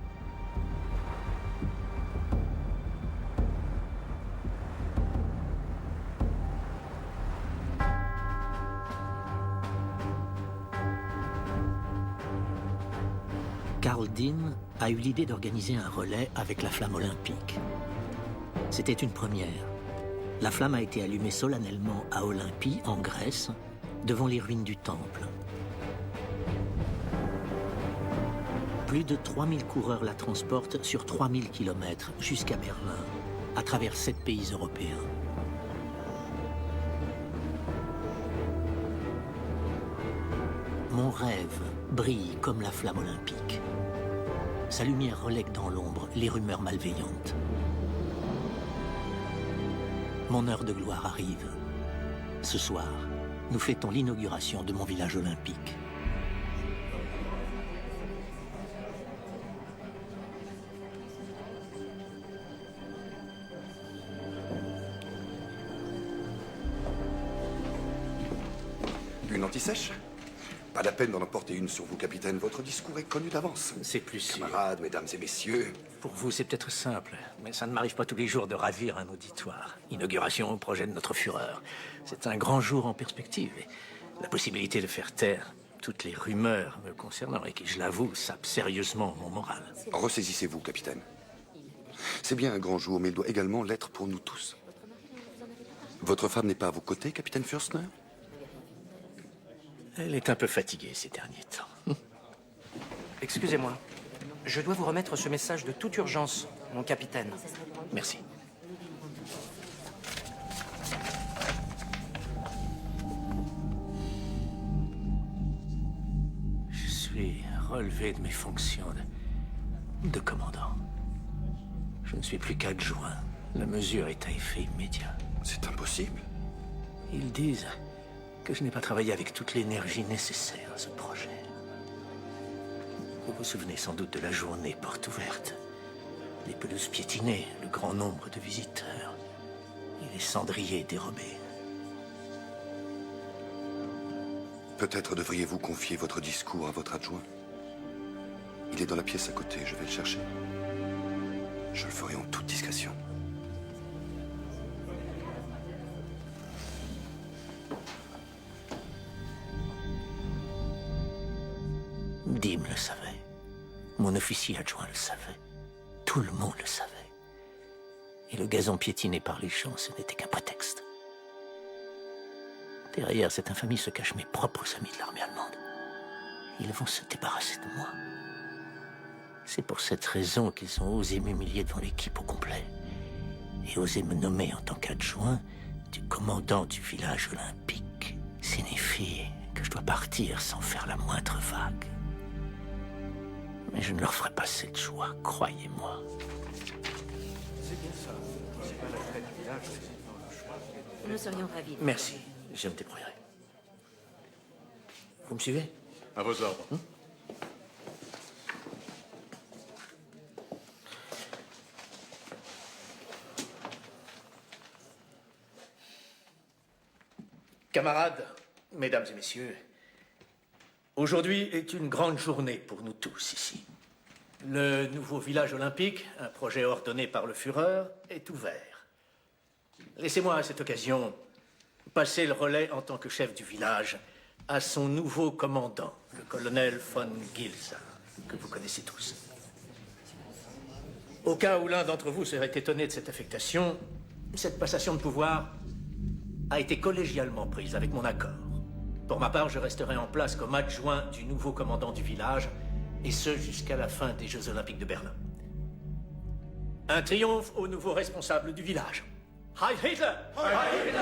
Karl Dinn a eu l'idée d'organiser un relais avec la flamme olympique. C'était une première. La flamme a été allumée solennellement à Olympie, en Grèce, devant les ruines du temple. Plus de 3000 coureurs la transportent sur 3000 km jusqu'à Berlin, à travers 7 pays européens. Mon rêve brille comme la flamme olympique. Sa lumière relègue dans l'ombre les rumeurs malveillantes. Mon heure de gloire arrive. Ce soir, nous fêtons l'inauguration de mon village olympique. Une anti-sèche? Pas la peine d'en emporter une sur vous, capitaine. Votre discours est connu d'avance. C'est plus sûr. Camarades, mesdames et messieurs. Pour vous, c'est peut-être simple, mais ça ne m'arrive pas tous les jours de ravir un auditoire. Inauguration au projet de notre Führer. C'est un grand jour en perspective. Et la possibilité de faire taire toutes les rumeurs me concernant et qui, je l'avoue, sapent sérieusement mon moral. Ressaisissez-vous, capitaine. C'est bien un grand jour, mais il doit également l'être pour nous tous. Votre femme n'est pas à vos côtés, capitaine Fürstner? Elle est un peu fatiguée ces derniers temps. Excusez-moi. Je dois vous remettre ce message de toute urgence, mon capitaine. Merci. Je suis relevé de mes fonctions de commandant. Je ne suis plus qu'adjoint. La mesure est à effet immédiat. C'est impossible. Ils disent que je n'ai pas travaillé avec toute l'énergie nécessaire à ce projet. Vous vous souvenez sans doute de la journée porte ouverte. Les pelouses piétinées, le grand nombre de visiteurs et les cendriers dérobés. Peut-être devriez-vous confier votre discours à votre adjoint. Il est dans la pièce à côté, je vais le chercher. Je le ferai en toute discrétion. Dim le savait. Mon officier adjoint le savait. Tout le monde le savait. Et le gazon piétiné par les champs, ce n'était qu'un prétexte. Derrière cette infamie se cachent mes propres amis de l'armée allemande. Ils vont se débarrasser de moi. C'est pour cette raison qu'ils ont osé m'humilier devant l'équipe au complet. Et osé me nommer en tant qu'adjoint du commandant du village olympique. Signifie que je dois partir sans faire la moindre vague. Mais je ne leur ferai pas cette joie, croyez-moi. C'est bien ça. C'est pas la fête du village. Nous serions ravis. Merci, je me débrouillerai. Vous me suivez? À vos ordres. Camarades, mesdames et messieurs, aujourd'hui est une grande journée pour nous tous ici. Le nouveau village olympique, un projet ordonné par le Führer, est ouvert. Laissez-moi à cette occasion passer le relais en tant que chef du village à son nouveau commandant, le colonel von Gilsa, que vous connaissez tous. Au cas où l'un d'entre vous serait étonné de cette affectation, cette passation de pouvoir a été collégialement prise avec mon accord. Pour ma part, je resterai en place comme adjoint du nouveau commandant du village, et ce jusqu'à la fin des Jeux Olympiques de Berlin. Un triomphe au nouveau responsable du village. Heil Hitler! Heil Hitler!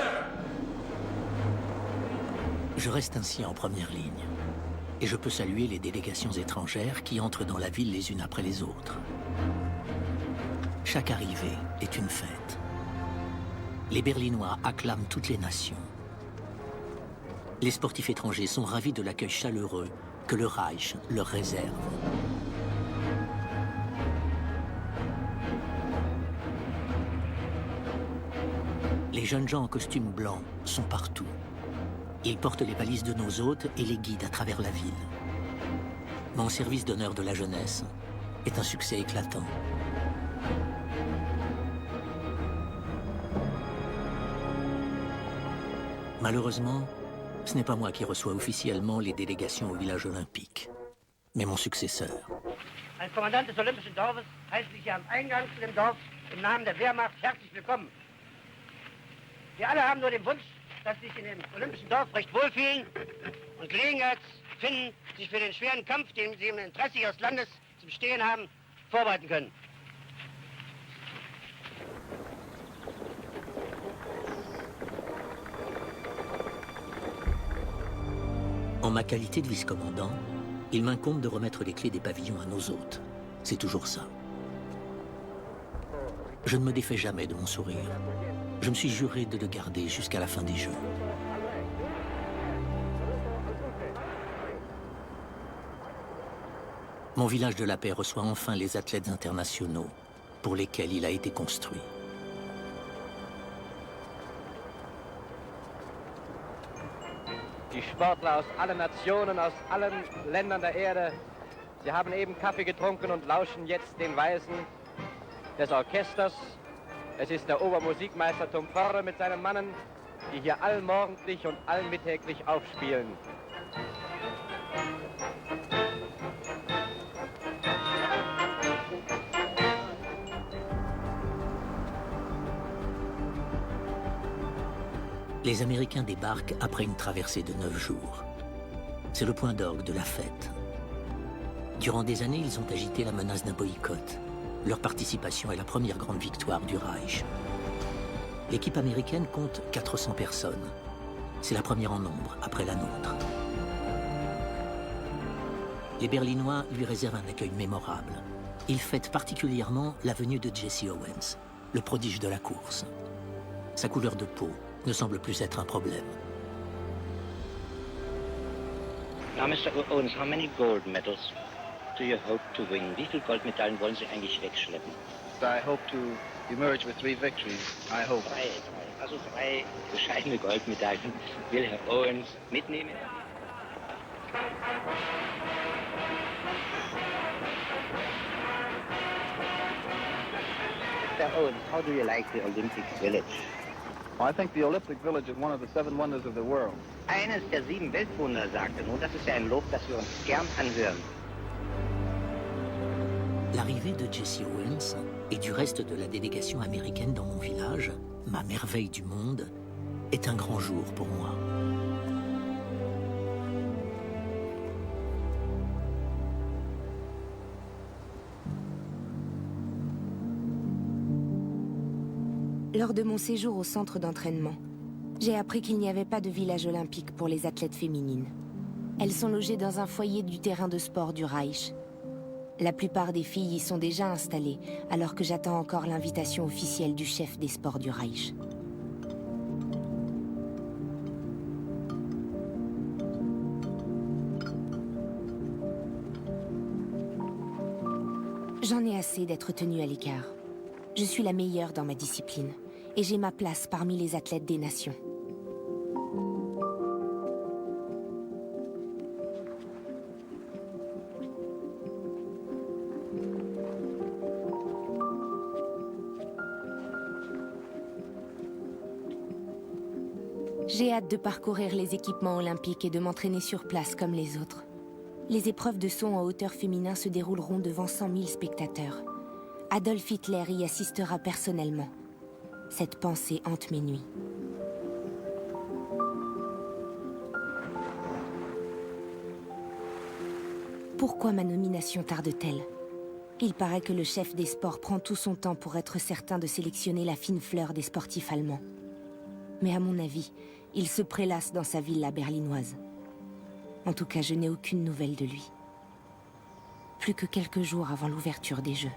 Je reste ainsi en première ligne, et je peux saluer les délégations étrangères qui entrent dans la ville les unes après les autres. Chaque arrivée est une fête. Les Berlinois acclament toutes les nations. Les sportifs étrangers sont ravis de l'accueil chaleureux que le Reich leur réserve. Les jeunes gens en costume blanc sont partout. Ils portent les valises de nos hôtes et les guident à travers la ville. Mon service d'honneur de la jeunesse est un succès éclatant. Malheureusement, ce n'est pas moi qui reçois offiziellement les délégations au village olympique, mais mon successeur. Als Kommandant des Olympischen Dorfes heiße ich hier am Eingang zu dem Dorf im Namen der Wehrmacht herzlich willkommen. Wir alle haben nur den Wunsch, dass Sie sich in dem Olympischen Dorf recht wohlfühlen und Gelegenheit finden, sich für den schweren Kampf, den Sie im Interesse Ihres Landes zu bestehen haben, vorbereiten können. En ma qualité de vice-commandant, il m'incombe de remettre les clés des pavillons à nos hôtes. C'est toujours ça. Je ne me défais jamais de mon sourire. Je me suis juré de le garder jusqu'à la fin des Jeux. Mon village de la paix reçoit enfin les athlètes internationaux pour lesquels il a été construit. die Sportler aus allen Nationen, aus allen Ländern der Erde. Sie haben eben Kaffee getrunken und lauschen jetzt den Weisen des Orchesters. Es ist der Obermusikmeister Tom Forre mit seinen Mannen, die hier allmorgendlich und allmittäglich aufspielen. Les Américains débarquent après une traversée de 9 jours. C'est le point d'orgue de la fête. Durant des années, ils ont agité la menace d'un boycott. Leur participation est la première grande victoire du Reich. L'équipe américaine compte 400 personnes. C'est la première en nombre, après la nôtre. Les Berlinois lui réservent un accueil mémorable. Ils fêtent particulièrement la venue de Jesse Owens, le prodige de la course. Sa couleur de peau ne semble plus être un problème. Now, Mr. Owens, how many gold medals do you hope to win? Wie viele Goldmedaillen wollen Sie eigentlich wegschleppen? I hope to emerge with 3 victories. I hope. Also 3 bescheidene Goldmedaillen will Herr Owens mitnehmen. Mr. Owens, how do you like the Olympic Village? I think the Olympic Village is one of the 7 wonders of the world. Eines der 7 Weltwunder, sagte nun. Das ist ja ein Lob, das wir uns gern anhören. L'arrivée de Jesse Owens et du reste de la délégation américaine dans mon village, ma merveille du monde, est un grand jour pour moi. Lors de mon séjour au centre d'entraînement, j'ai appris qu'il n'y avait pas de village olympique pour les athlètes féminines. Elles sont logées dans un foyer du terrain de sport du Reich. La plupart des filles y sont déjà installées, alors que j'attends encore l'invitation officielle du chef des sports du Reich. J'en ai assez d'être tenue à l'écart. Je suis la meilleure dans ma discipline, et j'ai ma place parmi les athlètes des nations. J'ai hâte de parcourir les équipements olympiques et de m'entraîner sur place comme les autres. Les épreuves de saut en hauteur féminin se dérouleront devant 100 000 spectateurs. Adolf Hitler y assistera personnellement. Cette pensée hante mes nuits. Pourquoi ma nomination tarde-t-elle? Il paraît que le chef des sports prend tout son temps pour être certain de sélectionner la fine fleur des sportifs allemands. Mais à mon avis, il se prélasse dans sa villa berlinoise. En tout cas, je n'ai aucune nouvelle de lui. Plus que quelques jours avant l'ouverture des Jeux.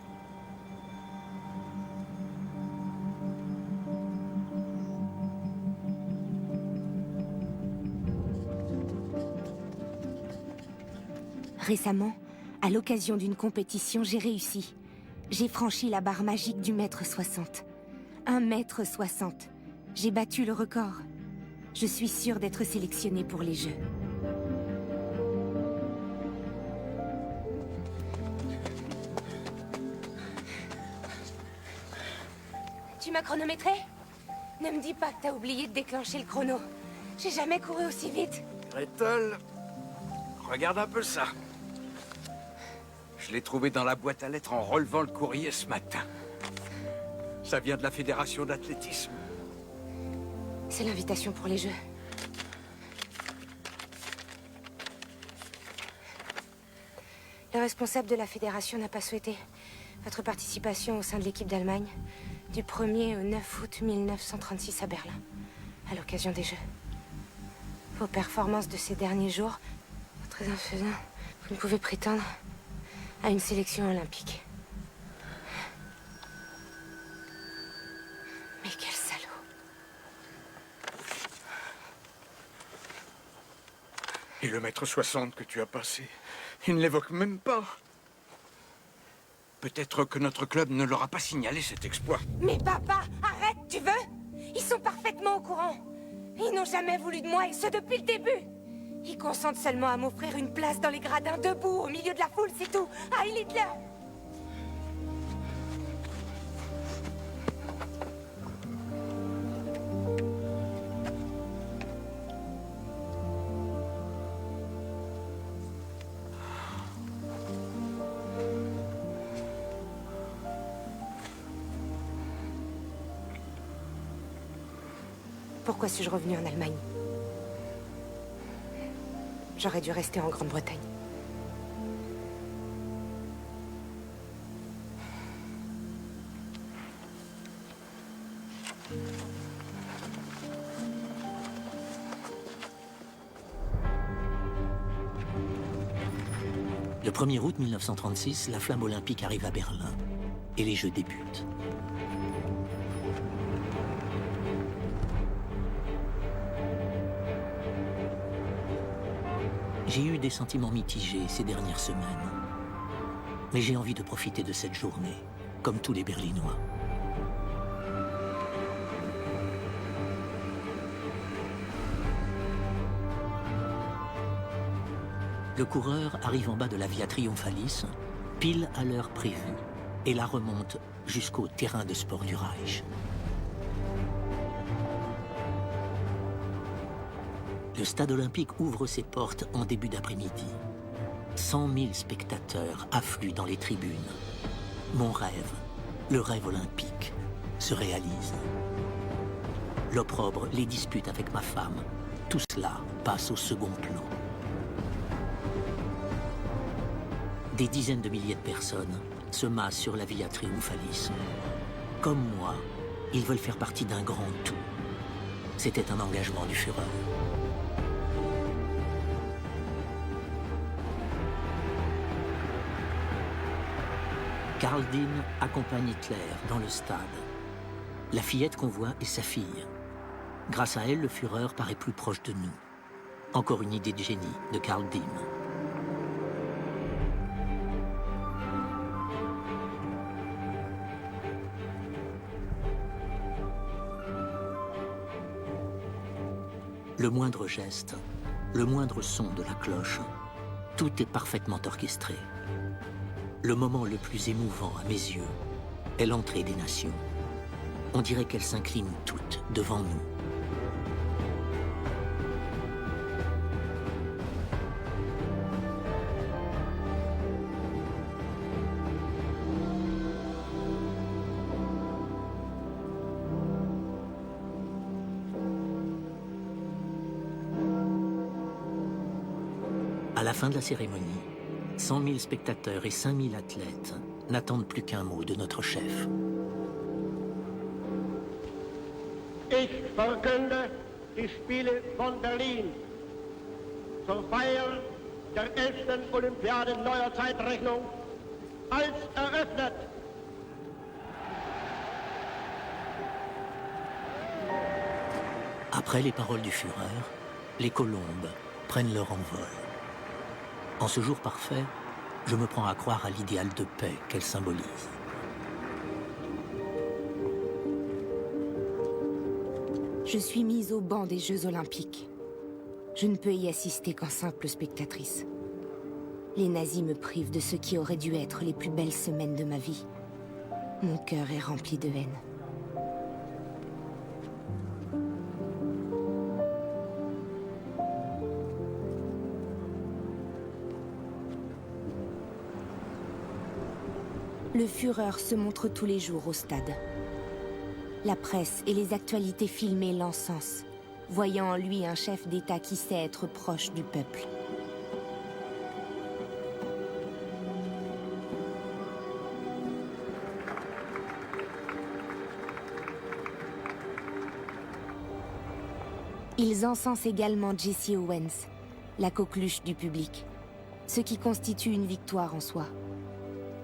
Récemment, à l'occasion d'une compétition, j'ai réussi. J'ai franchi la barre magique du 1m60. 1m60. J'ai battu le record. Je suis sûre d'être sélectionnée pour les Jeux. Tu m'as chronométré? Ne me dis pas que t'as oublié de déclencher le chrono. J'ai jamais couru aussi vite. Gretel, regarde un peu ça. Je l'ai trouvé dans la boîte à lettres en relevant le courrier ce matin. Ça vient de la Fédération d'athlétisme. C'est l'invitation pour les Jeux. Le responsable de la Fédération n'a pas souhaité votre participation au sein de l'équipe d'Allemagne du 1er au 9 août 1936 à Berlin, à l'occasion des Jeux. Vos performances de ces derniers jours, très infaisant, vous ne pouvez prétendre à une sélection olympique. Mais quel salaud! Et le 1m60 que tu as passé, il ne l'évoque même pas. Peut-être que notre club ne leur a pas signalé cet exploit. Mais papa, arrête, tu veux? Ils sont parfaitement au courant. Ils n'ont jamais voulu de moi, et ce depuis le début. Il consente seulement à m'offrir une place dans les gradins, debout, au milieu de la foule, c'est tout. Heil Hitler! Pourquoi suis-je revenu en Allemagne? J'aurais dû rester en Grande-Bretagne. Le 1er août 1936, la flamme olympique arrive à Berlin et les Jeux débutent. J'ai eu des sentiments mitigés ces dernières semaines. Mais j'ai envie de profiter de cette journée, comme tous les Berlinois. Le coureur arrive en bas de la Via Triumphalis, pile à l'heure prévue, et la remonte jusqu'au terrain de sport du Reich. Le stade olympique ouvre ses portes en début d'après-midi. 100 000 spectateurs affluent dans les tribunes. Mon rêve, le rêve olympique, se réalise. L'opprobre, les disputes avec ma femme, tout cela passe au second plan. Des dizaines de milliers de personnes se massent sur la Via Triumphalis. Comme moi, ils veulent faire partie d'un grand tout. C'était un engagement du Führer. Karl Diem accompagne Hitler dans le stade. La fillette qu'on voit est sa fille. Grâce à elle, le Führer paraît plus proche de nous. Encore une idée de génie de Karl Diem. Le moindre geste, le moindre son de la cloche, tout est parfaitement orchestré. Le moment le plus émouvant à mes yeux est l'entrée des nations. On dirait qu'elles s'inclinent toutes devant nous. À la fin de la cérémonie, 100 000 spectateurs et 5 000 athlètes n'attendent plus qu'un mot de notre chef. Ich verkünde die Spiele von Berlin zur Feier der 11. Olympiade neuer Zeitrechnung als eröffnet. Après les paroles du Führer, les colombes prennent leur envol. En ce jour parfait, je me prends à croire à l'idéal de paix qu'elle symbolise. Je suis mise au banc des Jeux Olympiques. Je ne peux y assister qu'en simple spectatrice. Les nazis me privent de ce qui aurait dû être les plus belles semaines de ma vie. Mon cœur est rempli de haine. Le Führer se montre tous les jours au stade. La presse et les actualités filmées l'encensent, voyant en lui un chef d'État qui sait être proche du peuple. Ils encensent également Jesse Owens, la coqueluche du public, ce qui constitue une victoire en soi.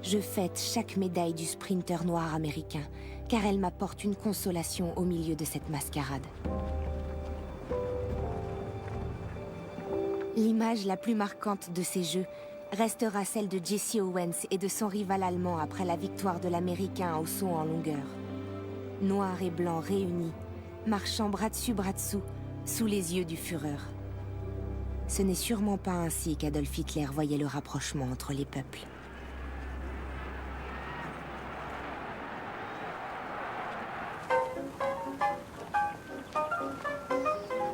Je fête chaque médaille du sprinter noir américain, car elle m'apporte une consolation au milieu de cette mascarade. L'image la plus marquante de ces Jeux restera celle de Jesse Owens et de son rival allemand après la victoire de l'Américain au saut en longueur. Noir et blanc réunis, marchant bras dessus, sous les yeux du Führer. Ce n'est sûrement pas ainsi qu'Adolf Hitler voyait le rapprochement entre les peuples.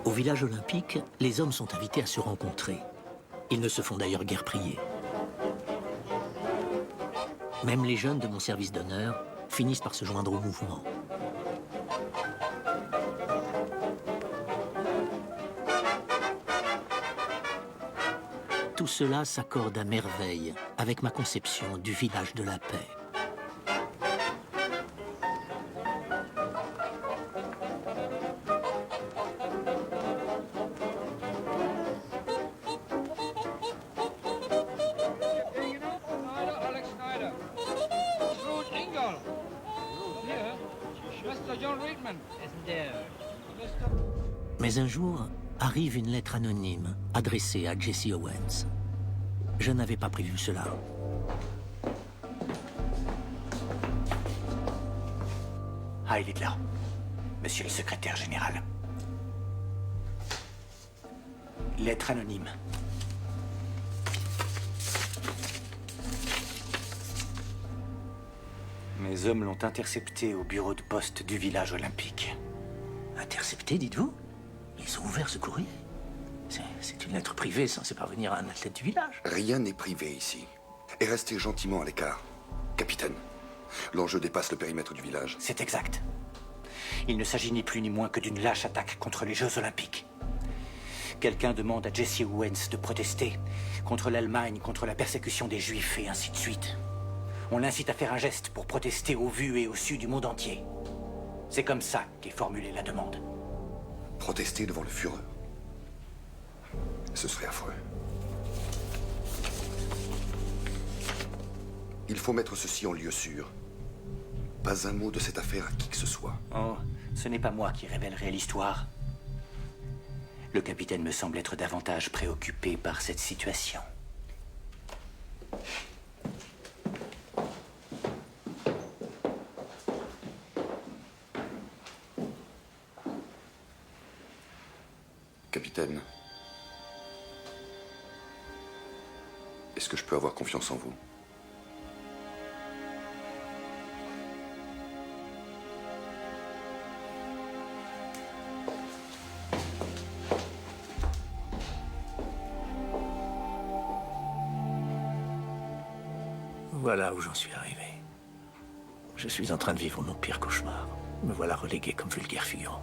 Au village olympique, les hommes sont invités à se rencontrer. Ils ne se font d'ailleurs guère prier. Même les jeunes de mon service d'honneur finissent par se joindre au mouvement. Tout cela s'accorde à merveille avec ma conception du village de la paix. Mais un jour, arrive une lettre anonyme adressée à Jesse Owens. Je n'avais pas prévu cela. Heil Hitler, monsieur le secrétaire général. Lettre anonyme. Mes hommes l'ont intercepté au bureau de poste du village olympique. Intercepté, dites-vous? Ils ont ouvert ce courrier? C'est une lettre privée censée parvenir à un athlète du village. Rien n'est privé ici. Et restez gentiment à l'écart. Capitaine, l'enjeu dépasse le périmètre du village. C'est exact. Il ne s'agit ni plus ni moins que d'une lâche attaque contre les Jeux Olympiques. Quelqu'un demande à Jesse Owens de protester contre l'Allemagne, contre la persécution des Juifs et ainsi de suite. On l'incite à faire un geste pour protester au vu et au su du monde entier. C'est comme ça qu'est formulée la demande. Protester devant le Führer. Ce serait affreux. Il faut mettre ceci en lieu sûr. Pas un mot de cette affaire à qui que ce soit. Oh, ce n'est pas moi qui révélerai l'histoire. Le capitaine me semble être davantage préoccupé par cette situation. Capitaine, est-ce que je peux avoir confiance en vous? Voilà où j'en suis arrivé. Je suis en train de vivre mon pire cauchemar. Me voilà relégué comme vulgaire figurant.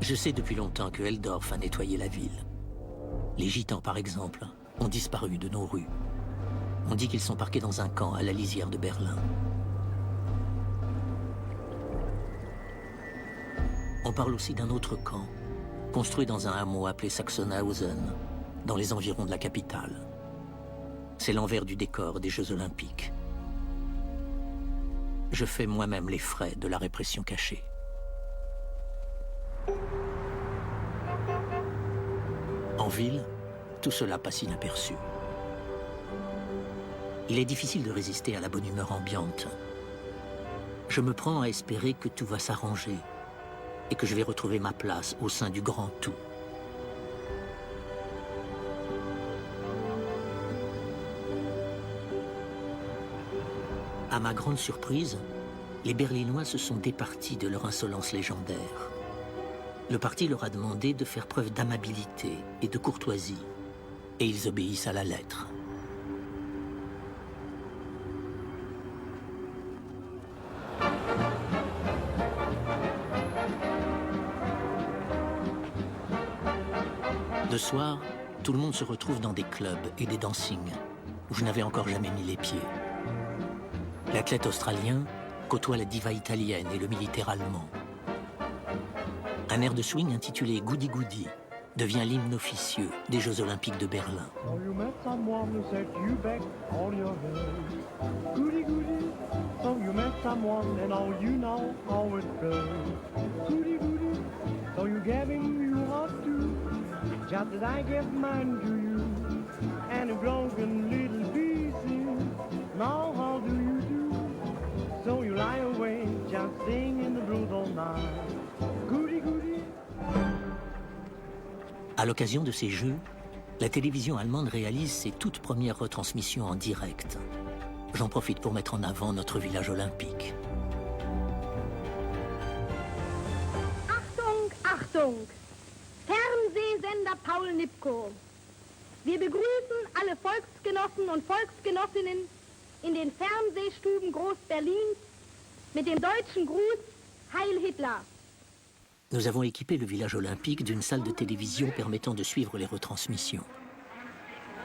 Je sais depuis longtemps que Heldorf a nettoyé la ville. Les gitans, par exemple, ont disparu de nos rues. On dit qu'ils sont parqués dans un camp à la lisière de Berlin. On parle aussi d'un autre camp, construit dans un hameau appelé Sachsenhausen, dans les environs de la capitale. C'est l'envers du décor des Jeux Olympiques. Je fais moi-même les frais de la répression cachée. En ville, tout cela passe inaperçu. Il est difficile de résister à la bonne humeur ambiante. Je me prends à espérer que tout va s'arranger et que je vais retrouver ma place au sein du grand tout. À ma grande surprise, les Berlinois se sont départis de leur insolence légendaire. Le parti leur a demandé de faire preuve d'amabilité et de courtoisie, et ils obéissent à la lettre. Le soir, tout le monde se retrouve dans des clubs et des dancings, où je n'avais encore jamais mis les pieds. L'athlète australien côtoie la diva italienne et le militaire allemand. Un air de swing intitulé Goody Goody devient l'hymne officieux des Jeux Olympiques de Berlin. Oh, you met someone who set you back on your head. Goody goody. So you met someone and all you know how it goes. Goody goody. So you gave him your heart too, just as I gave mine to you. And a broken little piece Now how do you do? So you lie awake, just singing the blues all night. Goody goody. À l'occasion de ces Jeux, la télévision allemande réalise ses toutes premières retransmissions en direct. J'en profite pour mettre en avant notre village olympique. Achtung, Achtung! Fernsehsender Paul Nipkow. Wir begrüßen alle Volksgenossen und Volksgenossinnen in den Fernsehstuben Groß-Berlins mit dem deutschen Gruß Heil Hitler. Nous avons équipé le village olympique d'une salle de télévision permettant de suivre les retransmissions.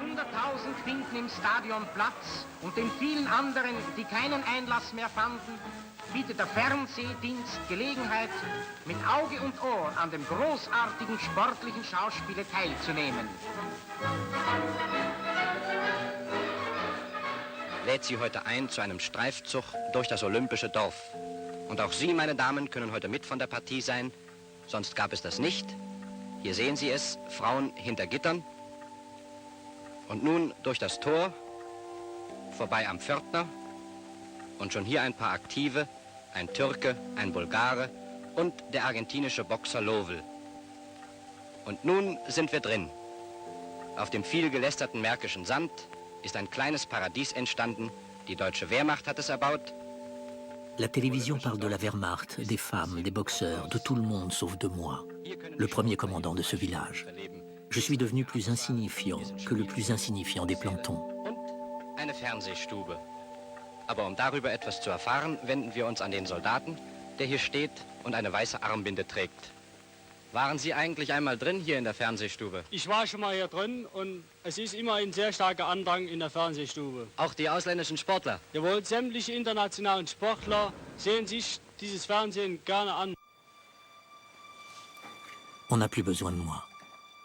100.000 finden im Stadion Platz und den vielen anderen, die keinen Einlass mehr fanden, bietet der Fernsehdienst Gelegenheit, mit Auge und Ohr an dem großartigen sportlichen Schauspiele teilzunehmen. Lädt Sie heute ein zu einem Streifzug durch das olympische Dorf. Und auch Sie, meine Damen, können heute mit von der Partie sein, sonst gab es das nicht. Hier sehen Sie es, Frauen hinter Gittern. Und nun durch das Tor, vorbei am Pförtner und schon hier ein paar Aktive, ein Türke, ein Bulgare und der argentinische Boxer Lovell. Und nun sind wir drin. Auf dem viel gelästerten märkischen Sand ist ein kleines Paradies entstanden. Die deutsche Wehrmacht hat es erbaut. La télévision parle de la Wehrmacht, des femmes, des boxeurs, de tout le monde sauf de moi, le premier commandant de ce village. Je suis devenu plus insignifiant que le plus insignifiant des plantons. Eine Fernsehstube. Aber um darüber etwas zu erfahren, wenden wir uns an den Soldaten, der hier steht und eine weiße Armbinde trägt. Waren Sie eigentlich einmal drin hier in der Fernsehstube? Ich war schon mal hier drin und es ist immer ein sehr starker Andrang in der Fernsehstube. Auch die ausländischen Sportler? Jawohl, sämtliche internationalen Sportler sehen sich dieses Fernsehen gerne an. On n'a plus besoin de moi.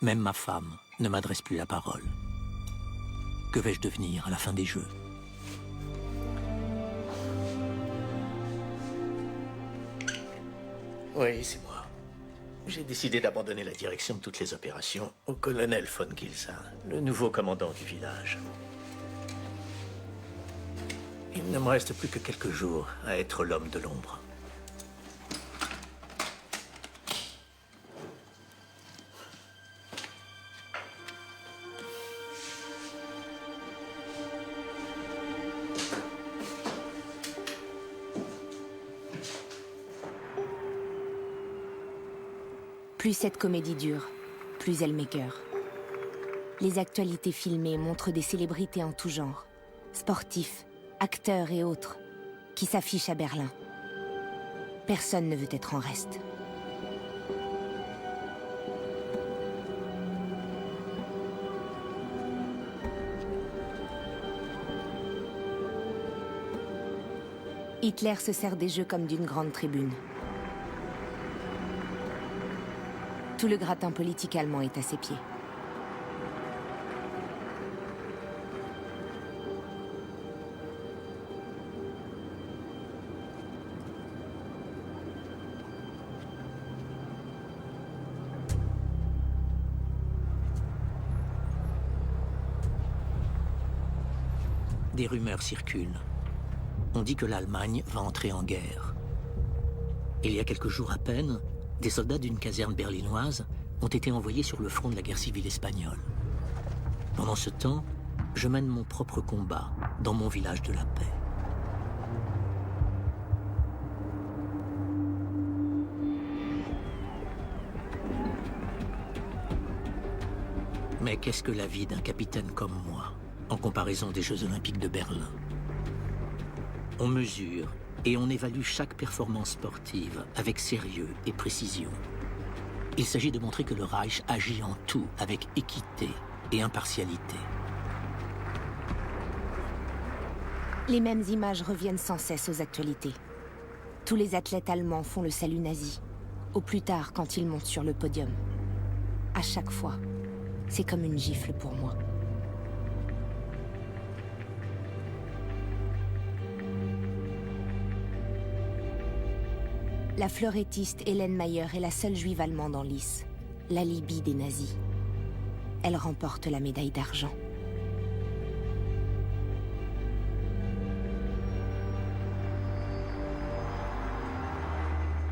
Même ma femme ne m'adresse plus la parole. Que vais-je devenir à la fin des Jeux? Oui, c'est moi. J'ai décidé d'abandonner la direction de toutes les opérations au colonel von Gilsa, le nouveau commandant du village. Il ne me reste plus que quelques jours à être l'homme de l'ombre. Plus cette comédie dure, plus elle m'écœure. Les actualités filmées montrent des célébrités en tout genre, sportifs, acteurs et autres, qui s'affichent à Berlin. Personne ne veut être en reste. Hitler se sert des Jeux comme d'une grande tribune. Tout le gratin politique allemand est à ses pieds. Des rumeurs circulent. On dit que l'Allemagne va entrer en guerre. Il y a quelques jours à peine, des soldats d'une caserne berlinoise ont été envoyés sur le front de la guerre civile espagnole. Pendant ce temps, je mène mon propre combat dans mon village de la paix. Mais qu'est-ce que la vie d'un capitaine comme moi, en comparaison des Jeux Olympiques de Berlin? On mesure et on évalue chaque performance sportive avec sérieux et précision. Il s'agit de montrer que le Reich agit en tout avec équité et impartialité. Les mêmes images reviennent sans cesse aux actualités. Tous les athlètes allemands font le salut nazi, au plus tard quand ils montent sur le podium. À chaque fois, c'est comme une gifle pour moi. La fleurettiste Hélène Mayer est la seule juive allemande en lice, la Libye des nazis. Elle remporte la médaille d'argent.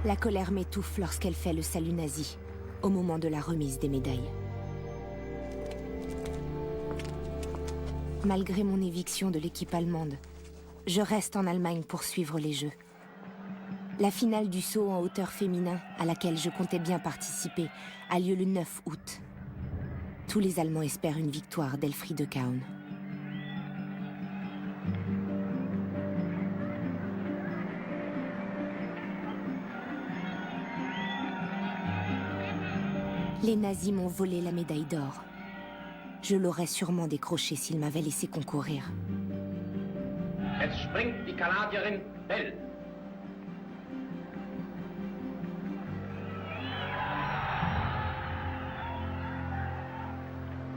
La colère m'étouffe lorsqu'elle fait le salut nazi, au moment de la remise des médailles. Malgré mon éviction de l'équipe allemande, je reste en Allemagne pour suivre les Jeux. La finale du saut en hauteur féminin, à laquelle je comptais bien participer, a lieu le 9 août. Tous les Allemands espèrent une victoire d'Elfriede Kaun. Les nazis m'ont volé la médaille d'or. Je l'aurais sûrement décrochée s'ils m'avaient laissé concourir. Es springt die Kanadierin Bell.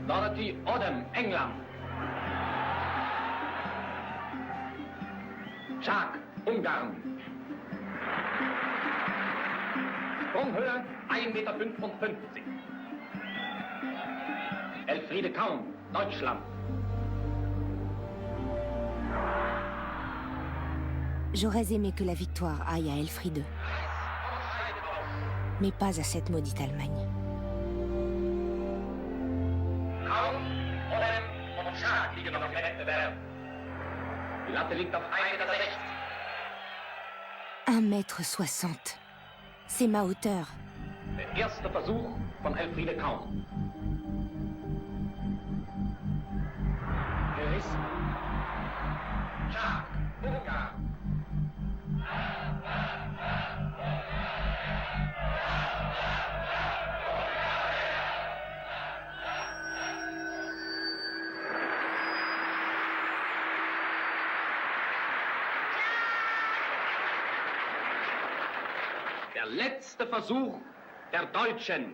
Dorothy Odom, England. Schaak, Ungarn. Sprunghöhe 1,55 Meter. Elfriede Kaun, Deutschland. J'aurais aimé que la victoire aille à Elfriede. Mais pas à cette maudite Allemagne. Kaun, Odom und Schaak liegen noch im Wettbewerb. Die Latte liegt auf 1,60 Meter. 1,60 m. C'est ma hauteur. Der erste Versuch von Elfriede Kaun. Gerissen. Schaak, Ungarn. Der letzte Versuch der Deutschen.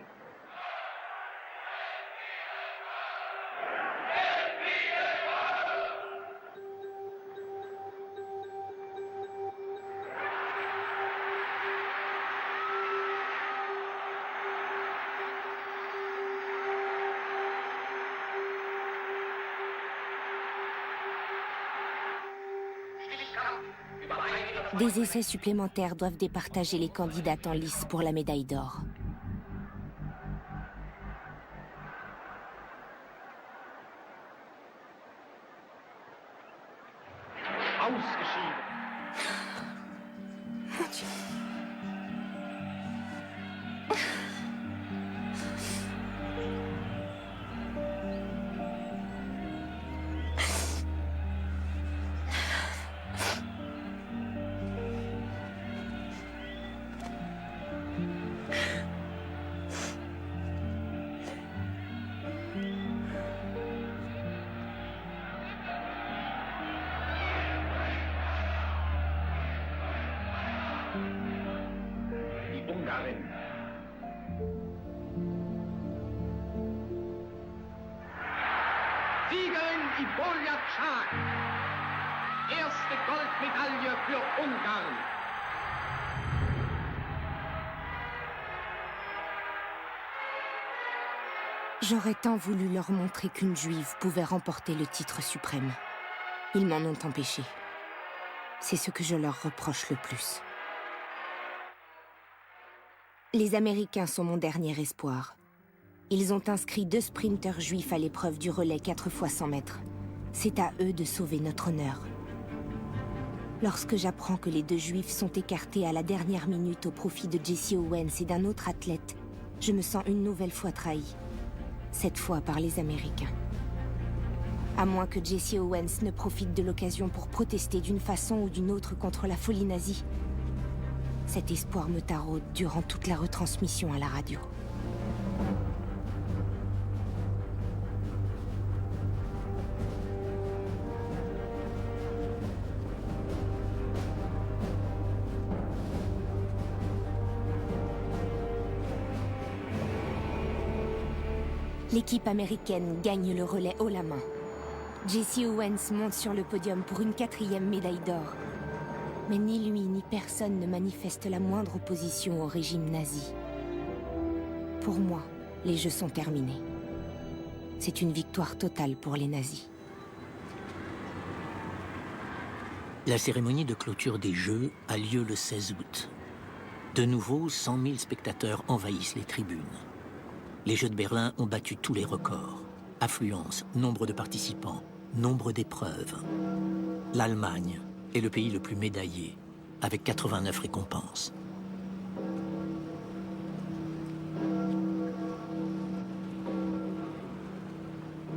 Des essais supplémentaires doivent départager les candidates en lice pour la médaille d'or. Ausgeschieden. Mon Dieu. Ungarin. Siegerin Ibolia Schaak. Erste Goldmedaille für Ungarn. J'aurais tant voulu leur montrer qu'une juive pouvait remporter le titre suprême. Ils m'en ont empêché. C'est ce que je leur reproche le plus. Les Américains sont mon dernier espoir. Ils ont inscrit 2 sprinteurs juifs à l'épreuve du relais 4 x 100 mètres. C'est à eux de sauver notre honneur. Lorsque j'apprends que les 2 juifs sont écartés à la dernière minute au profit de Jesse Owens et d'un autre athlète, je me sens une nouvelle fois trahi. Cette fois par les Américains. À moins que Jesse Owens ne profite de l'occasion pour protester d'une façon ou d'une autre contre la folie nazie. Cet espoir me taraude durant toute la retransmission à la radio. L'équipe américaine gagne le relais haut la main. Jesse Owens monte sur le podium pour une 4e médaille d'or. Mais ni lui ni personne ne manifeste la moindre opposition au régime nazi. Pour moi, les Jeux sont terminés. C'est une victoire totale pour les nazis. La cérémonie de clôture des Jeux a lieu le 16 août. De nouveau, 100 000 spectateurs envahissent les tribunes. Les Jeux de Berlin ont battu tous les records. Affluence, nombre de participants, nombre d'épreuves. L'Allemagne est le pays le plus médaillé, avec 89 récompenses.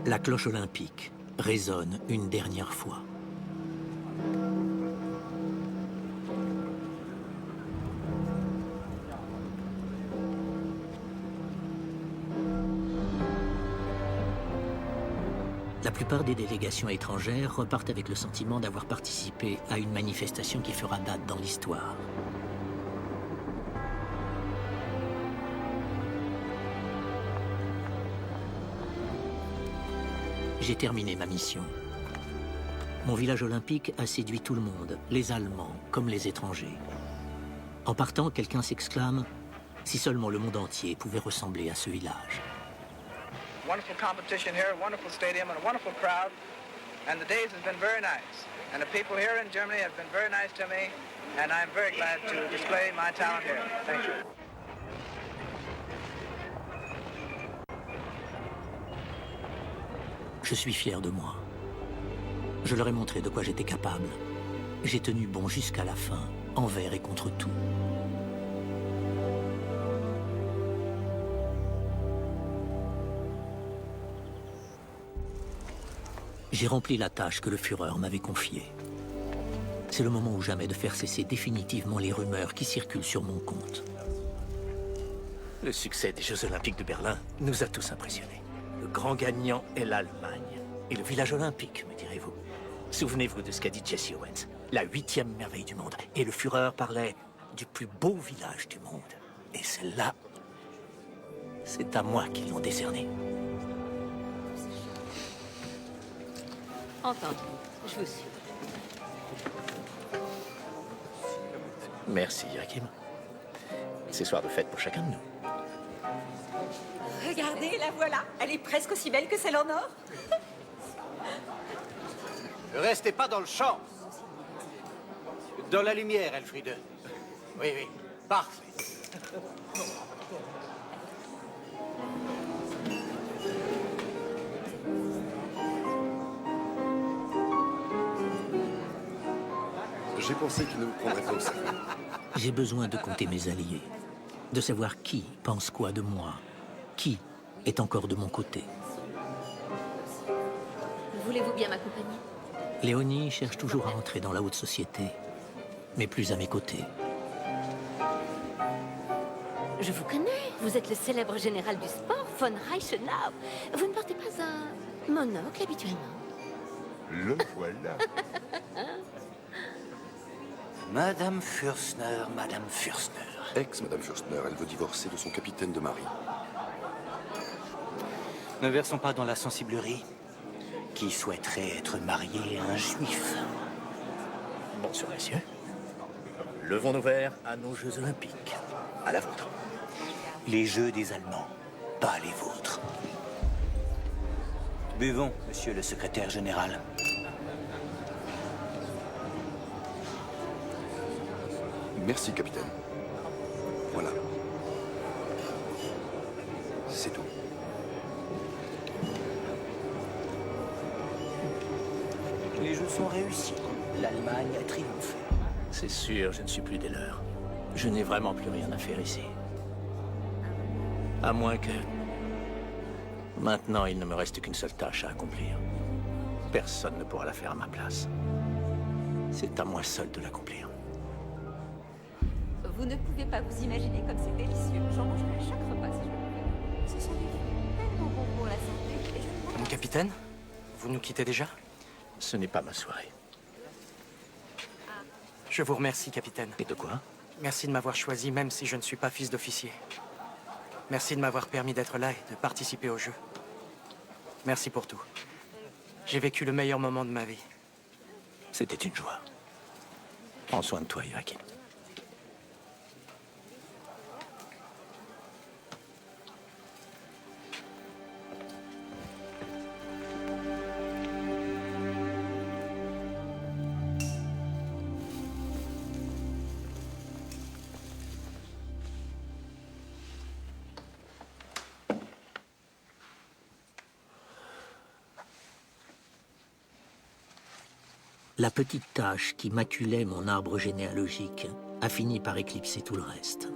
La cloche olympique résonne une dernière fois. La plupart des délégations étrangères repartent avec le sentiment d'avoir participé à une manifestation qui fera date dans l'histoire. J'ai terminé ma mission. Mon village olympique a séduit tout le monde, les Allemands comme les étrangers. En partant, quelqu'un s'exclame « Si seulement le monde entier pouvait ressembler à ce village ». Wonderful competition here, wonderful stadium, and a wonderful crowd. And the days have been very nice. And the people here in Germany have been very nice to me. And I'm very glad to display my talent here. Thank you. Je suis fier de moi. Je leur ai montré de quoi j'étais capable. J'ai tenu bon jusqu'à la fin, envers et contre tout. J'ai rempli la tâche que le Führer m'avait confiée. C'est le moment ou jamais de faire cesser définitivement les rumeurs qui circulent sur mon compte. Le succès des Jeux Olympiques de Berlin nous a tous impressionnés. Le grand gagnant est l'Allemagne. Et le village olympique, me direz-vous. Souvenez-vous de ce qu'a dit Jesse Owens, la 8e merveille du monde. Et le Führer parlait du plus beau village du monde. Et celle-là, c'est à moi qu'ils l'ont décerné. Entendu, je vous suis. Merci, Joachim. C'est soir de fête pour chacun de nous. Regardez, la voilà. Elle est presque aussi belle que celle en or. Ne restez pas dans le champ. Dans la lumière, Elfriede. Oui, oui. Parfait. J'ai pensé qu'il ne me prendrait pas au sérieux. J'ai besoin de compter mes alliés, de savoir qui pense quoi de moi, qui est encore de mon côté. Voulez-vous bien m'accompagner? Léonie cherche toujours à entrer dans la haute société, mais plus à mes côtés. Je vous connais. Vous êtes le célèbre général du sport, von Reichenau. Vous ne portez pas un monocle habituellement? Le voilà. Madame Fürstner, Madame Fürstner. Ex-Madame Fürstner, elle veut divorcer de son capitaine de marine. Ne versons pas dans la sensiblerie. Qui souhaiterait être marié à un juif? Bonsoir, messieurs. Levons nos verres à nos Jeux Olympiques. À la vôtre. Les Jeux des Allemands, pas les vôtres. Buvons, monsieur le secrétaire général. Merci, capitaine. Voilà. C'est tout. Les Jeux sont réussis. L'Allemagne a triomphé. C'est sûr, je ne suis plus des leurs. Je n'ai vraiment plus rien à faire ici. À moins que... Maintenant, il ne me reste qu'une seule tâche à accomplir. Personne ne pourra la faire à ma place. C'est à moi seul de l'accomplir. Vous ne pouvez pas vous imaginer comme c'est délicieux. J'en mangerai à chaque repas si je le pouvais. Ce sont des fruits tellement bons pour la santé. Et je Mon capitaine, vous nous quittez déjà? Ce n'est pas ma soirée. Je vous remercie, capitaine. Et de quoi? Merci de m'avoir choisi, même si je ne suis pas fils d'officier. Merci de m'avoir permis d'être là et de participer au jeu. Merci pour tout. J'ai vécu le meilleur moment de ma vie. C'était une joie. Prends soin de toi, Joachim. La petite tache qui maculait mon arbre généalogique a fini par éclipser tout le reste.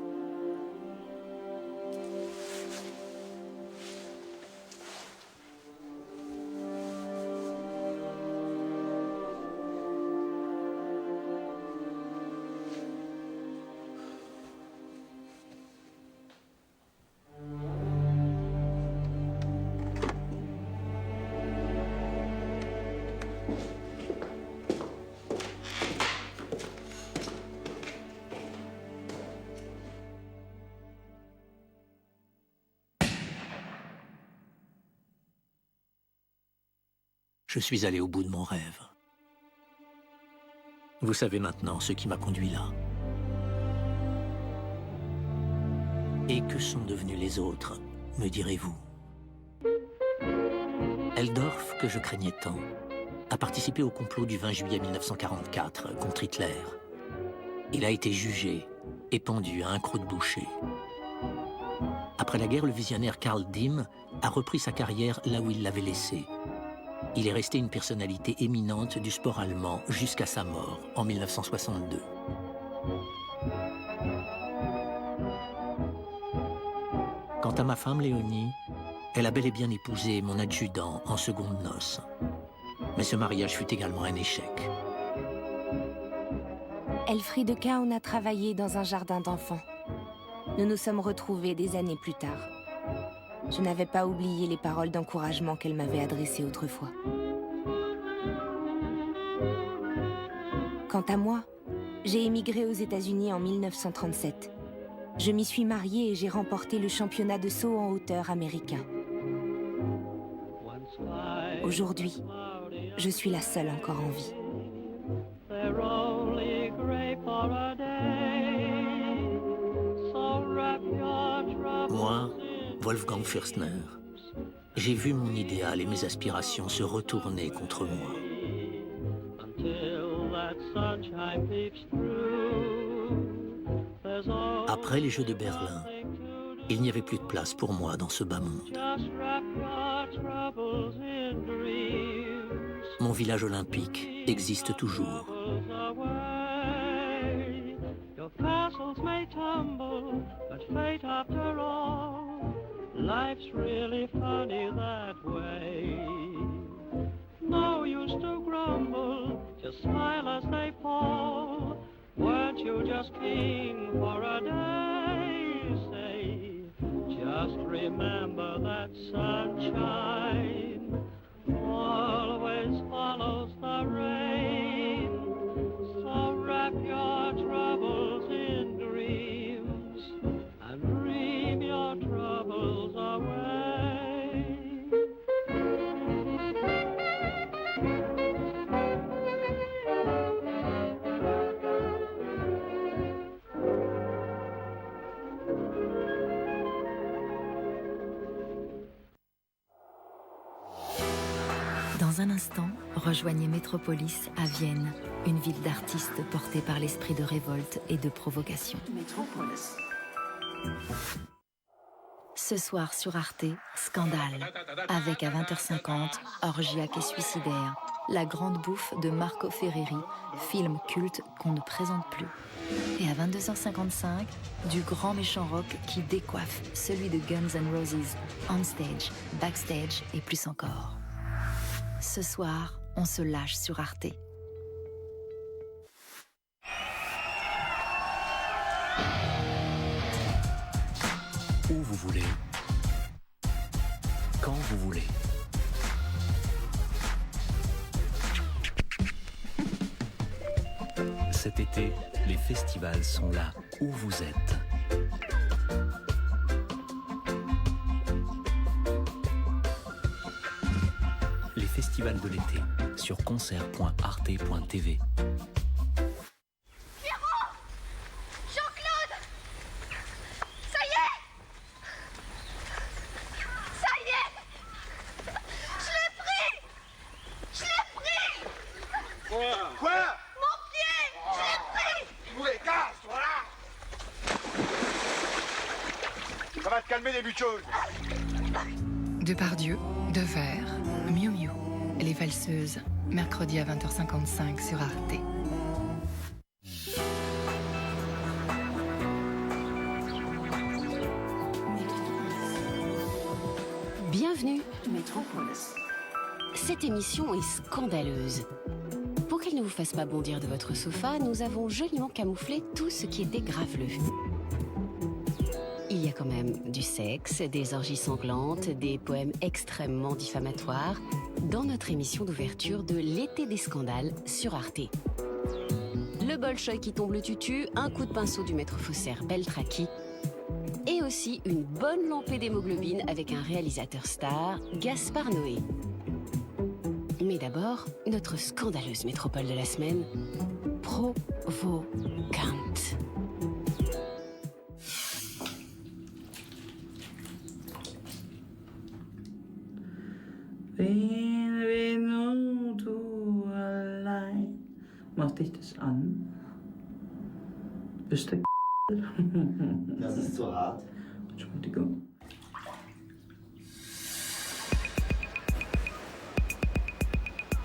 Je suis allé au bout de mon rêve. Vous savez maintenant ce qui m'a conduit là. Et que sont devenus les autres, me direz-vous? Helldorf, que je craignais tant, a participé au complot du 20 juillet 1944 contre Hitler. Il a été jugé et pendu à un croc-de-boucher. Après la guerre, le visionnaire Karl Diem a repris sa carrière là où il l'avait laissée. Il est resté une personnalité éminente du sport allemand jusqu'à sa mort en 1962. Quant à ma femme Léonie, elle a bel et bien épousé mon adjudant en seconde noces. Mais ce mariage fut également un échec. Elfriede Kaun a travaillé dans un jardin d'enfants. Nous nous sommes retrouvés des années plus tard. Je n'avais pas oublié les paroles d'encouragement qu'elle m'avait adressées autrefois. Quant à moi, j'ai émigré aux États-Unis en 1937. Je m'y suis mariée et j'ai remporté le championnat de saut en hauteur américain. Aujourd'hui, je suis la seule encore en vie. Moi, Wolfgang Fürstner, j'ai vu mon idéal et mes aspirations se retourner contre moi. Après les Jeux de Berlin, il n'y avait plus de place pour moi dans ce bas monde. Mon village olympique existe toujours. Life's really funny that way. No use to grumble, just smile as they fall. Weren't you just king for a day? Say, just remember that sunshine always follows the rain. So wrap your troubles in dreams and dream your troubles away. Dans un instant, rejoignez Métropolis à Vienne, une ville d'artistes portée par l'esprit de révolte et de provocation. Ce soir sur Arte, Scandale, avec à 20h50, Orgiaque et suicidaire, la grande bouffe de Marco Ferreri, film culte qu'on ne présente plus. Et à 22h55, du grand méchant rock qui décoiffe celui de Guns N' Roses, on stage, backstage et plus encore. Ce soir, on se lâche sur Arte. Où vous voulez, quand vous voulez. Cet été, les festivals sont là où vous êtes. Les festivals de l'été sur concert.arte.tv. Depardieu, Devers, Miu Miu, Les Valseuses, mercredi à 20h55 sur Arte. Bienvenue, Métropolis. Cette émission est scandaleuse. Pour qu'elle ne vous fasse pas bondir de votre sofa, nous avons joliment camouflé tout ce qui était graveleux. Il y a quand même du sexe, des orgies sanglantes, des poèmes extrêmement diffamatoires dans notre émission d'ouverture de l'été des scandales sur Arte. Le Bolchoï qui tombe le tutu, un coup de pinceau du maître faussaire Beltraki et aussi une bonne lampée d'hémoglobine avec un réalisateur star, Gaspard Noé. Mais d'abord, notre scandaleuse métropole de la semaine, Provocante. Benvenuto allein. Mach dich das an? Bist du Das ist zu hart. Entschuldigung.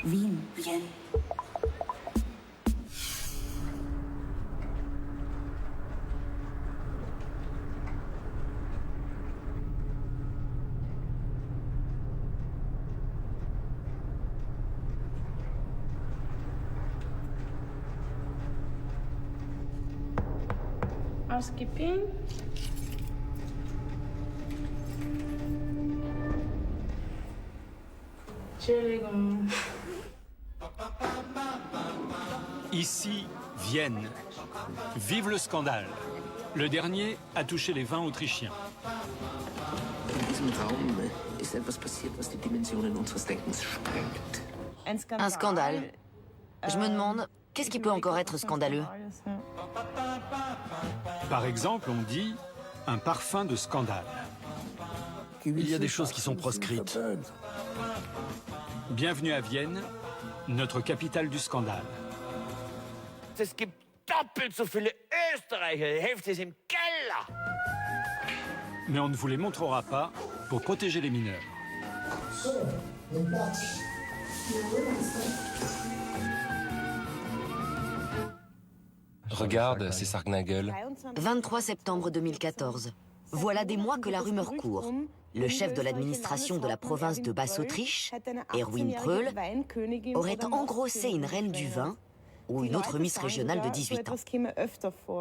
Wien, Vienne. Housekeeping. Entschuldigung. Ici, Vienne. Vive le scandale. Le dernier a touché les vins autrichiens. In diesem Raum ist etwas passiert, was die Dimensionen unseres Denkens sprengt. Un scandale. Je me demande, qu'est-ce qui peut encore être scandaleux? Par exemple, on dit un parfum de scandale. Il y a des choses qui sont proscrites. Bienvenue à Vienne, notre capitale du scandale. Es gibt doppelt so viele Österreicher, die Hälfte ist im Keller. Mais on ne vous les montrera pas pour protéger les mineurs. Regarde, c'est Sargnagel. 23 septembre 2014. Voilà des mois que la rumeur court. Le chef de l'administration de la province de Basse-Autriche, Erwin Pröll, aurait engrossé une reine du vin ou une autre Miss régionale de 18 ans.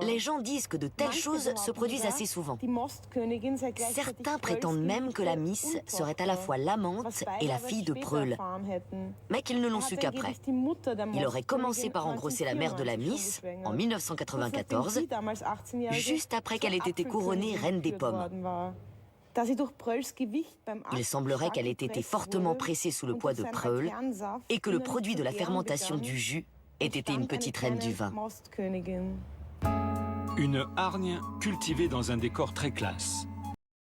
Les gens disent que de telles choses se produisent assez souvent. Certains prétendent même que la Miss serait à la fois l'amante et la fille de Pröll, mais qu'ils ne l'ont su qu'après. Il aurait commencé par engrosser la mère de la Miss en 1994, juste après qu'elle ait été couronnée reine des pommes. Il semblerait qu'elle ait été fortement pressée sous le poids de Pröll et que le produit de la fermentation du jus ait été une petite reine du vin. Une hargne cultivée dans un décor très classe.